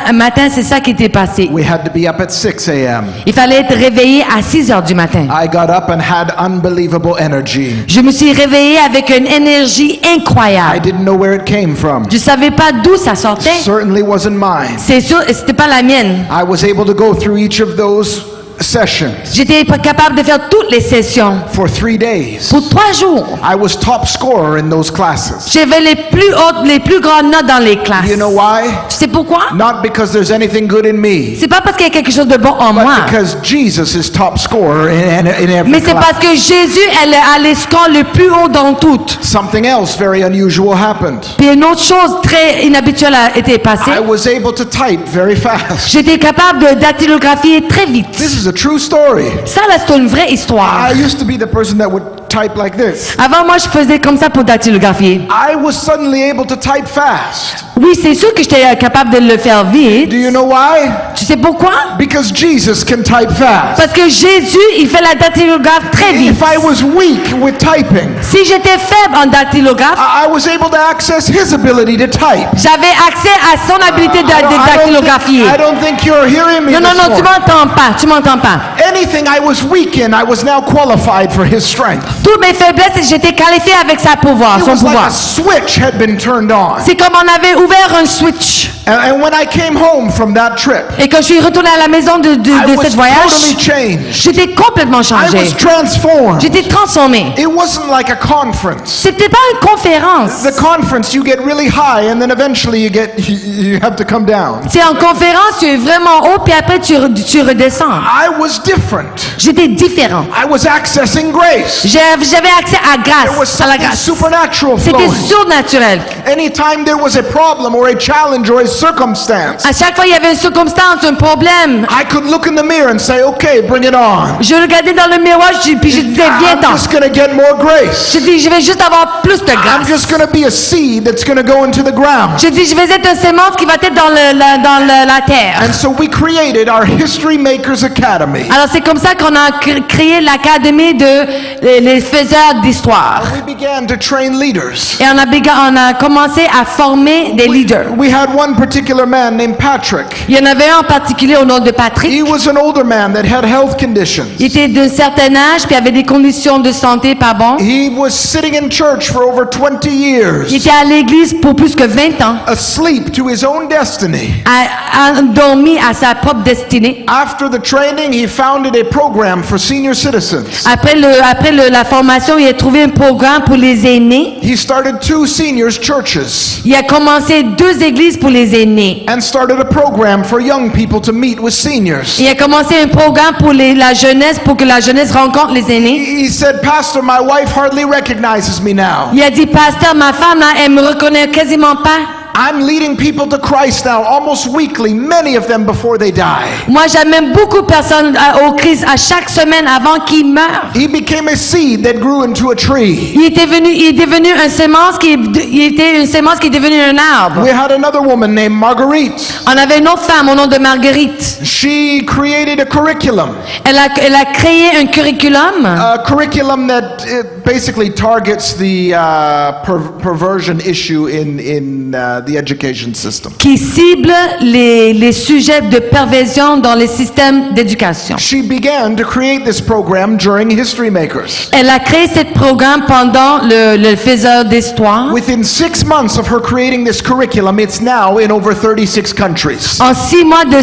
D: c'est ça qui était passé.
C: We had to be up at 6 a.m.
D: Il fallait être réveillé à 6 heures du matin.
C: I got up and had unbelievable energy.
D: Je me suis réveillé avec une énergie
C: I
D: incroyable.
C: didn't know where it came from.
D: Je savais pas d'où ça sortait.
C: Certainly wasn't mine.
D: C'est sûr, c'était pas la mienne.
C: I was able to go through each of those sessions
D: J'étais pas capable de faire toutes les sessions.
C: for 3 days.
D: Pour 3 jours,
C: I was top scorer in those classes.
D: j'avais les plus grandes notes dans les classes.
C: You know why?
D: Tu sais pourquoi?
C: Not because there's anything good in me,
D: C'est pas parce qu'il y a quelque chose de bon en
C: but
D: moi,
C: because Jesus is top scorer in every
D: mais c'est
C: class.
D: parce que Jésus elle a les scores le plus haut dans toutes.
C: Something else very unusual happened.
D: Puis une autre chose très inhabituelle a été passée.
C: I was able to type very fast.
D: J'étais capable de dactylographier très vite.
C: This is a true story.
D: Ça là, c'est une vraie histoire.
C: I used to be the person that would type like this.
D: Avant, moi, je faisais comme ça pour dactylographier.
C: I was suddenly able to type fast.
D: Oui, c'est sûr que j'étais capable de le faire vite.
C: Do you know why?
D: Tu sais pourquoi?
C: Because Jesus can type fast.
D: Parce que Jésus, il fait la dactylographe très vite.
C: If I was weak with typing,
D: Si j'étais faible en dactylographe,
C: I was able to access his ability to type.
D: j'avais accès à son habilité de dactylographier.
C: I don't think you're hearing me.
D: Non, non,
C: this
D: non, tu
C: morning.
D: m'entends pas, tu m'entends pas.
C: Anything I was weak in, I was now qualified for his strength.
D: Toutes mes faiblesses, j'étais qualifié avec sa pouvoir,
C: It
D: son
C: was like
D: pouvoir.
C: a switch had been turned on.
D: C'est comme on avait ouvert un switch.
C: And when I came home from that trip,
D: Et quand je suis retourné à la maison de
C: I was
D: cette voyage,
C: totally changed.
D: j'étais complètement
C: I
D: changé.
C: was transformed.
D: J'étais transformé.
C: It wasn't like a conference.
D: C'était pas une conférence.
C: The conference, you get really high, and then eventually you have to come down.
D: C'est en conférence, tu es vraiment haut, puis après tu redescends.
C: I was different.
D: J'étais différent.
C: I was accessing grace.
D: J'avais accès à
C: There was
D: grâce, à la
C: something
D: grâce.
C: supernatural
D: C'était
C: flowing.
D: surnaturel.
C: Anytime there was a problem or a challenge or a circumstance,
D: À chaque fois, il y avait une circonstance, un problème.
C: I could look in the mirror and say, okay, bring it on.
D: Je regardais dans le miroir, puis je disais,
C: I'm
D: viens-t'en.
C: just going to get more grace.
D: Je dis, je vais juste avoir plus de
C: I'm
D: grâce.
C: just going to be a seed that's going to go into the ground.
D: Je dis, je vais être une sémence qui va être dans la terre.
C: And so we created our History Makers Academy.
D: Alors c'est comme ça qu'on a créé l'académie de les faiseurs d'histoire.
C: We began to train leaders.
D: Et on a commencé à former des leaders.
C: We had one particular man named Patrick.
D: Il y en avait un en particulier au nom de Patrick.
C: He was an older man that had health conditions.
D: Il était d'un certain âge, puis avait des conditions de santé pas bonnes.
C: He was sitting in church for over 20
D: Il
C: years,
D: était à l'église pour plus que 20 ans,
C: asleep to his own destiny.
D: endormi à sa propre destinée.
C: After the training, he founded a program for senior citizens.
D: Après la formation, il a trouvé un programme pour les aînés.
C: He started 2 seniors churches
D: Il a commencé 2 églises pour les aînés.
C: and started a program for young people to meet with seniors.
D: Il a commencé un programme pour la jeunesse, pour que la jeunesse rencontre les aînés.
C: He said, Pastor, my wife hardly recognizes me now.
D: Il a dit, pasteur, ma femme, là, elle me reconnaît quasiment pas.
C: I'm leading people to Christ now almost weekly, many of them before they die.
D: Moi, j'amène beaucoup de personnes au Christ à chaque semaine avant qu'ils meurent.
C: He became a seed that grew into a tree.
D: Il est devenu une sémence qui est devenue un arbre.
C: We had another woman named Marguerite.
D: On avait une autre femme au nom de Marguerite.
C: She created a curriculum.
D: Elle a créé un curriculum
C: A curriculum that basically targets the perversion issue in the education system.
D: qui cible les sujets de perversion dans les systèmes d'éducation.
C: She began to create this program during History Makers.
D: Elle a créé ce programme pendant le faiseur d'histoire.
C: Within 6 months of her creating this curriculum, it's now in over 36 countries.
D: En 6 mois de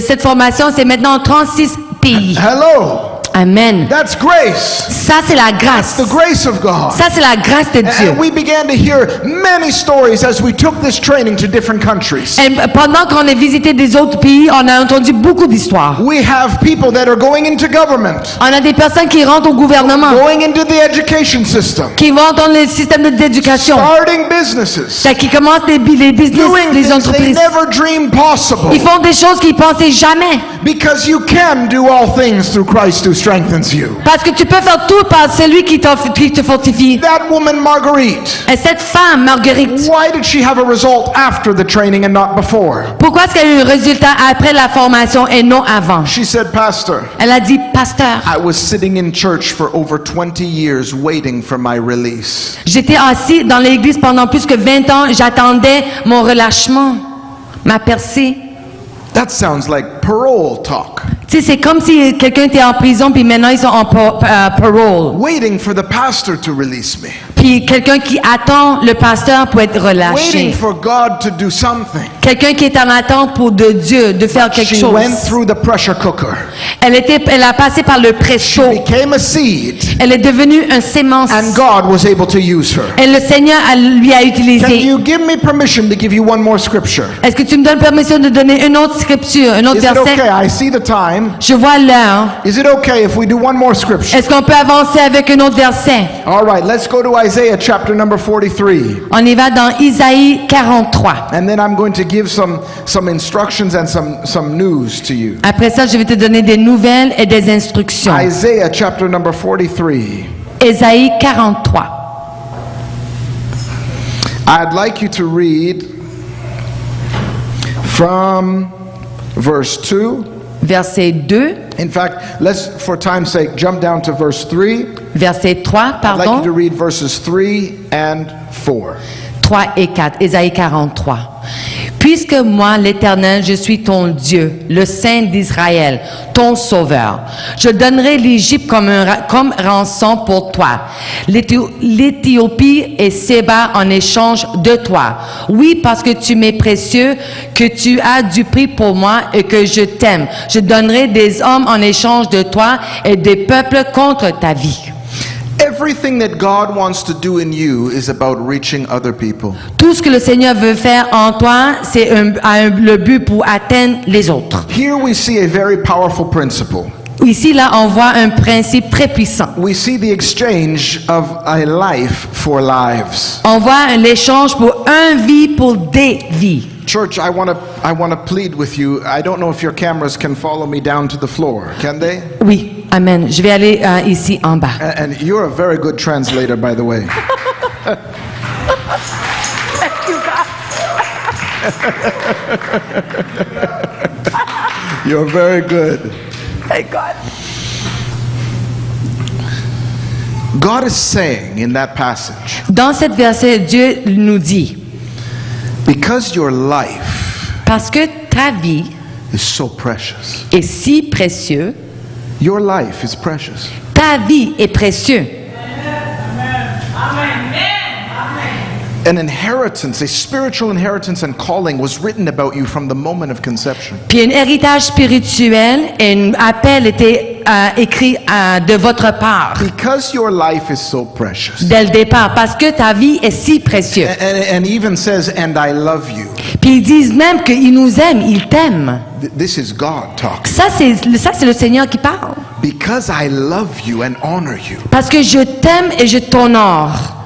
D: cette formation, c'est maintenant 36 pays.
C: Hello,
D: Amen.
C: that's grace.
D: Ça, c'est la grâce.
C: The grace of God.
D: Ça, c'est la grâce de Dieu.
C: And we began to hear many stories as we took this training to different countries.
D: Et pendant qu'on a visité des autres pays, on a entendu beaucoup d'histoires.
C: We have people that are going into government,
D: On a des personnes qui rentrent au gouvernement,
C: going into the education system,
D: qui vont dans le système d'éducation,
C: starting businesses,
D: qui commencent les business,
C: doing
D: les
C: things they
D: entreprises.
C: never dreamed possible.
D: Ils font des choses qu'ils pensaient jamais.
C: Because you can do all things through Christ who strengthens you.
D: Parce que tu peux faire tout par celui qui te fortifie.
C: That woman, Marguerite,
D: Et cette femme, Marguerite,
C: why did she have a result after the training and not before?
D: pourquoi est-ce qu'elle a eu un résultat après la formation et non avant?
C: She said, Pastor,
D: Elle a dit, pasteur,
C: I was sitting in church for over 20 years waiting for my release.
D: j'étais assis dans l'église pendant plus que 20 ans, j'attendais mon relâchement, ma percée.
C: That sounds like parole talk.
D: Tu sais, c'est comme si quelqu'un était en prison, puis maintenant ils sont en parole.
C: Waiting for the pastor to release me.
D: Puis quelqu'un qui attend le pasteur pour être
C: Waiting
D: relâché.
C: for God to do something.
D: Quelqu'un qui est en attente pour de Dieu, de faire quelque
C: She
D: chose.
C: went through the pressure cooker.
D: Elle a passé par le préchaud.
C: Became a seed.
D: Elle est devenue un sémence.
C: And God was able to use her.
D: Et le Seigneur lui a
C: Can
D: utilisé.
C: you give me permission to give you one more scripture?
D: Est-ce que tu me donnes permission de donner une autre scripture, un autre
C: Is it
D: verset?
C: okay? I see the time.
D: Je vois l'heure.
C: Is it okay if we do one more scripture?
D: Est-ce qu'on peut avancer avec un autre verset?
C: All right, let's go to Isaiah chapter number 43.
D: On y va dans Isaïe 43.
C: And then I'm going to give some instructions and some news to you.
D: Après ça, je vais te donner des nouvelles et des instructions.
C: Isaiah chapter number 43.
D: Ésaïe 43.
C: I'd like you to read from verse 2.
D: Verset 2,
C: In fact, let's, for time's sake, jump down to verse 3.
D: verset 3,
C: I'd like you
D: pardon.
C: to read verses 3 and 4.
D: 3 et 4, Ésaïe 43. Puisque moi, l'Éternel, je suis ton Dieu, le Saint d'Israël, ton Sauveur, je donnerai l'Égypte comme rançon pour toi, l'Éthiopie et Séba en échange de toi. Oui, parce que tu m'es précieux, que tu as du prix pour moi et que je t'aime. Je donnerai des hommes en échange de toi et des peuples contre ta vie.
C: Everything that God wants to do in you is about reaching other people.
D: Tout ce que le Seigneur veut faire en toi, c'est le but pour atteindre les autres.
C: Here we see a very powerful principle.
D: Ici, là, on voit un principe très puissant.
C: We see the exchange of a life for lives.
D: On voit l'échange pour un vie pour des vies.
C: Church, I want to plead with you. I don't know if your cameras can follow me down to the floor. Can they?
D: Oui, amen. Je vais aller ici en bas.
C: And you're a very good translator, by the way. You're very good.
B: Thank God.
C: God is saying in that passage,
D: Dans cette verset, Dieu nous dit,
C: because your life
D: parce que ta vie
C: is so precious.
D: est si précieuse,
C: Your life is precious.
D: ta vie est précieuse.
C: An inheritance, a spiritual inheritance and calling was written about you from the moment of conception.
D: Puis un héritage spirituel et un appel était écrit de votre part
C: Because your life is so precious.
D: dès le départ, parce que ta vie est si précieuse.
C: And even says, and I love you.
D: Puis ils disent même qu'ils nous aiment, ils t'aiment.
C: This is God talking.
D: Ça, c'est le Seigneur qui parle.
C: Because I love you and honor you.
D: Parce que je t'aime et je t'honore.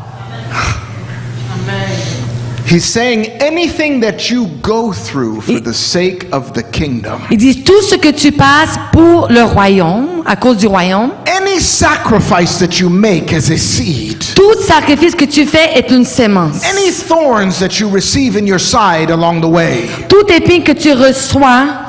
C: He's saying anything that you go through for the sake of the kingdom.
D: Ils disent tout ce que tu passes pour le royaume, à cause du royaume.
C: Any sacrifice that you make as a seed.
D: Tout sacrifice que tu fais est une sémence.
C: Any thorns that you receive in your side along the way.
D: Tout épine que tu reçois,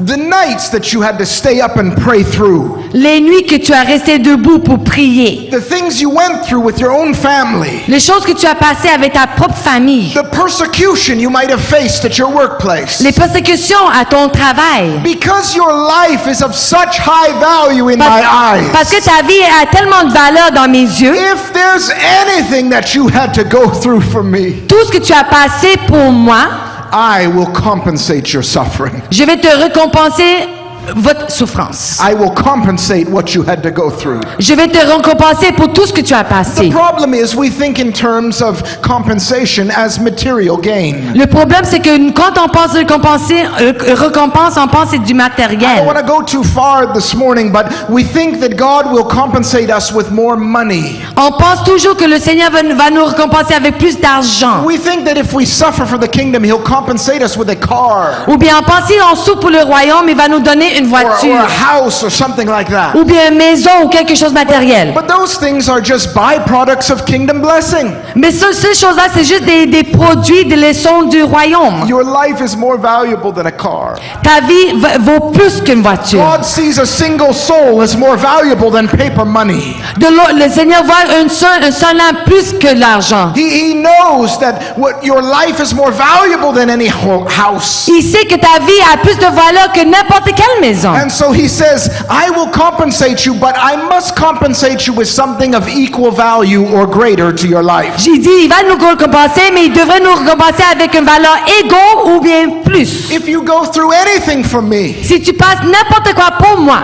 C: The nights that you had to stay up and pray through.
D: les nuits que tu as resté debout pour prier,
C: The things you went through with your own family.
D: les choses que tu as passées avec ta propre famille,
C: The persecution you might have faced at your workplace.
D: les persécutions à ton travail.
C: Because your life is of such high value in my
D: Parce que
C: eyes.
D: ta vie a tellement de valeur dans mes yeux.
C: If there's anything that you had to go through for me,
D: Tout ce que tu as passé pour moi,
C: I will compensate your suffering.
D: je vais te récompenser votre souffrance.
C: I will compensate what you had to go through.
D: Je vais te récompenser pour tout ce que tu as
C: The
D: passé.
C: problem is we think in terms of compensation as material gain.
D: Le problème, c'est que quand on pense récompense, on pense c'est du
C: I don't
D: matériel.
C: want to go too far this morning, but we think that God will compensate us with more money.
D: On pense toujours que le Seigneur va nous récompenser avec plus d'argent.
C: We think that if we suffer for the kingdom, He'll compensate us with a car
D: Ou bien on pense si on souffre pour le royaume, il va nous donner une
C: or
D: voiture.
C: a house or something like that.
D: Ou bien une maison ou quelque chose de matériel.
C: But those things are just byproducts of kingdom blessing.
D: Mais ces choses-là, c'est juste des produits, des leçons du royaume.
C: Your life is more valuable than a car.
D: Ta vie vaut plus qu'une voiture.
C: God sees a single soul as more valuable than paper money.
D: Le Seigneur voit un seul âme plus que l'argent.
C: He knows that your life is more valuable than any house.
D: Il sait que ta vie a plus de valeur que n'importe quelle maison.
C: And so he says, I will compensate you, but I must compensate you with something of equal value or greater to your life.
D: J'ai dit, il va nous récompenser, mais il devrait nous récompenser avec une valeur égale ou bien plus.
C: If you go through anything for me,
D: Si tu passes n'importe quoi pour moi,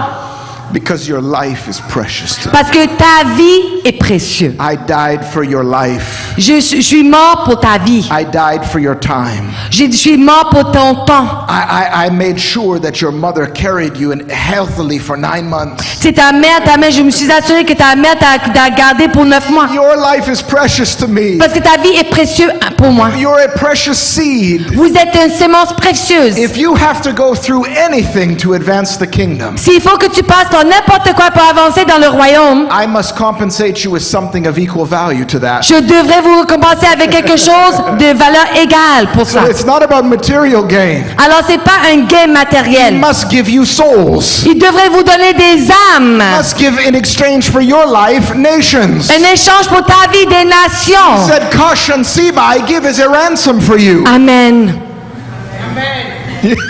C: because your life is precious to me.
D: parce que ta vie est précieuse.
C: I died for your life.
D: Je suis mort pour ta vie.
C: I died for your time.
D: Je suis mort pour ton temps.
C: I made sure that your mother carried you healthily for 9 months.
D: C'est ta mère, je me suis assuré que ta mère t'a gardé pour 9 mois.
C: Your life is precious to me.
D: Parce que ta vie est précieuse pour moi.
C: You're a precious seed.
D: Vous êtes une sémence précieuse.
C: If you have to go through anything to advance the kingdom,
D: S'il faut que tu passes faire n'importe quoi pour avancer dans le royaume,
C: I must compensate you with something of equal value to that.
D: je devrais vous récompenser avec quelque chose de valeur égale pour ça.
C: So it's not about material gain.
D: Alors, c'est pas un gain
C: He
D: matériel.
C: must give you souls.
D: Il devrait vous donner des âmes.
C: He must give in exchange for your life nations.
D: Un échange pour ta vie des
C: He
D: nations.
C: said, Caution Seba, I give as a ransom for you.
D: Amen.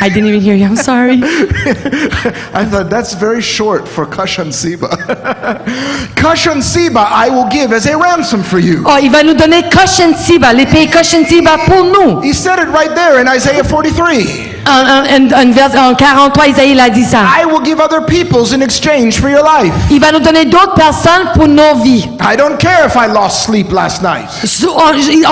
D: I didn't even hear you. I'm sorry.
C: I thought that's very short for Caution Seba. Caution Seba, I will give as a ransom for you.
D: Oh, il va nous donner Cushion Siba, les pays Cushion Siba pour nous.
C: He said it right there in Isaiah 43.
D: En 43, Isaïe a dit ça.
C: I will give other peoples in exchange for your life.
D: Il va nous donner d'autres personnes pour nos vies.
C: I don't care if I lost sleep last night.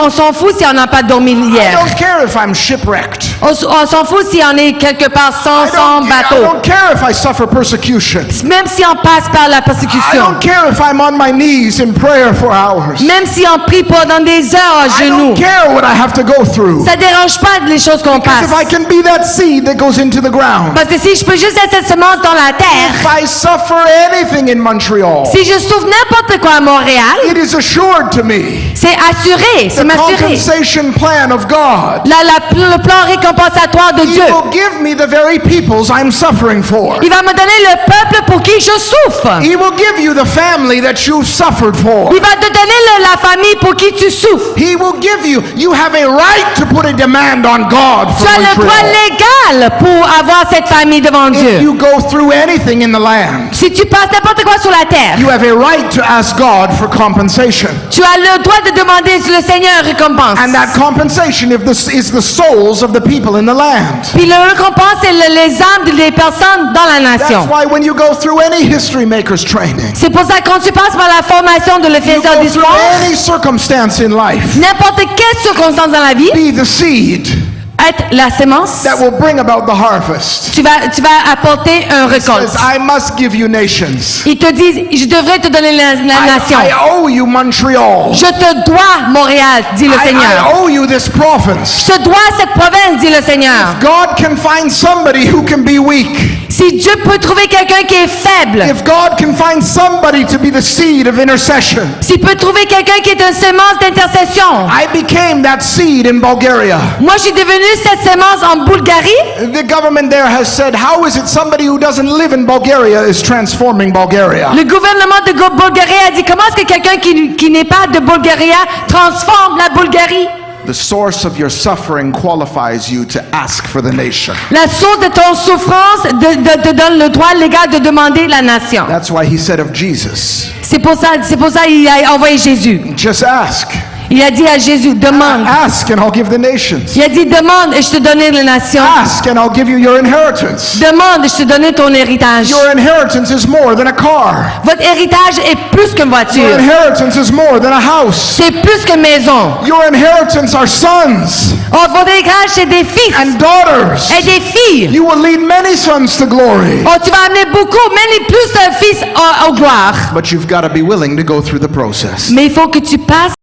D: On s'en fout si on n'a pas dormi
C: I
D: hier.
C: don't care if I'm shipwrecked.
D: On s'en fout si on est quelque part sans
C: I
D: bateau.
C: don't care if I suffer persecution.
D: Même si on passe par la
C: I
D: persécution.
C: don't care if I'm on my knees in prayer for hours.
D: Même si on prie pendant des heures à
C: I
D: genoux.
C: don't care what I have to go through.
D: Ça dérange pas les choses qu'on
C: Because
D: passe.
C: if I can be that seed that goes into the ground,
D: Parce que si je peux juste être cette semence dans la terre,
C: if I suffer anything in Montreal,
D: si je souffre n'importe quoi à Montréal,
C: it is assured to me.
D: c'est assuré, c'est
C: The
D: m'assurer.
C: compensation plan of God.
D: Le plan récompensatoire de
C: He
D: Dieu.
C: will give me the very peoples I'm suffering for.
D: Il va me donner le peuple pour qui je souffre.
C: He will give you the family that you've suffered for.
D: Il va te donner la famille pour qui tu souffres.
C: He will give you have a right to put a demand on God
D: Tu
C: for
D: as le droit
C: Montreal.
D: légal pour avoir cette famille devant
C: If
D: Dieu.
C: you go through anything in the land,
D: Si tu passes n'importe quoi sur la terre,
C: you have a right to ask God for compensation.
D: tu as le droit de demander le Seigneur récompense.
C: And that compensation is the souls of the people in the land.
D: Puis le récompense, c'est les âmes des personnes dans la
C: That's
D: nation.
C: why when you go through any history maker's training,
D: C'est pour ça que quand tu passes par la formation de
C: you
D: l'officier
C: go through
D: d'histoire,
C: any circumstance in life,
D: n'importe quelle circonstance dans la vie,
C: be the seed
D: être la sémence,
C: that will bring about the harvest.
D: tu vas apporter un récolte.
C: Says, I must give you nations.
D: Ils te disent, je devrais te donner la nation.
C: I owe you Montreal.
D: Je te dois Montréal, dit le
C: I
D: Seigneur.
C: owe you this province.
D: Je te dois cette province, dit le Seigneur.
C: God can find somebody who can be weak.
D: Si Dieu peut trouver quelqu'un qui est faible,
C: If God can find somebody to be the seed of intercession.
D: s'il peut trouver quelqu'un qui est une sémence d'intercession.
C: I became that seed in Bulgaria.
D: Moi, je suis devenue cette sémence en Bulgarie.
C: The government there has said, how is it somebody who doesn't live in Bulgaria is transforming Bulgaria?
D: Le gouvernement de Bulgarie a dit, comment est-ce que quelqu'un qui n'est pas de Bulgarie transforme la Bulgarie?
C: The source of your suffering qualifies you to ask for the nation.
D: La source de ton souffrance te donne le droit légal de demander la nation.
C: That's why he said of Jesus,
D: C'est pour ça il a envoyé Jésus.
C: just ask.
D: Il a dit à Jésus, demande.
C: Ask and I'll give the nations.
D: Il a dit, demande et je te donnerai les nations.
C: Ask and I'll give you your inheritance.
D: Demande et je te donnerai ton héritage.
C: Your inheritance is more than a car.
D: Votre héritage est plus qu'une
C: Your
D: voiture.
C: inheritance is more than a house.
D: C'est plus qu'une maison.
C: Your inheritance are sons
D: Oh, votre héritage, c'est des fils
C: and daughters.
D: et des filles.
C: You will lead many sons to glory.
D: Oh, tu vas amener beaucoup, même plus de fils aux gloires.
C: But you've got to be willing to go through the process.
D: Mais il faut que tu passes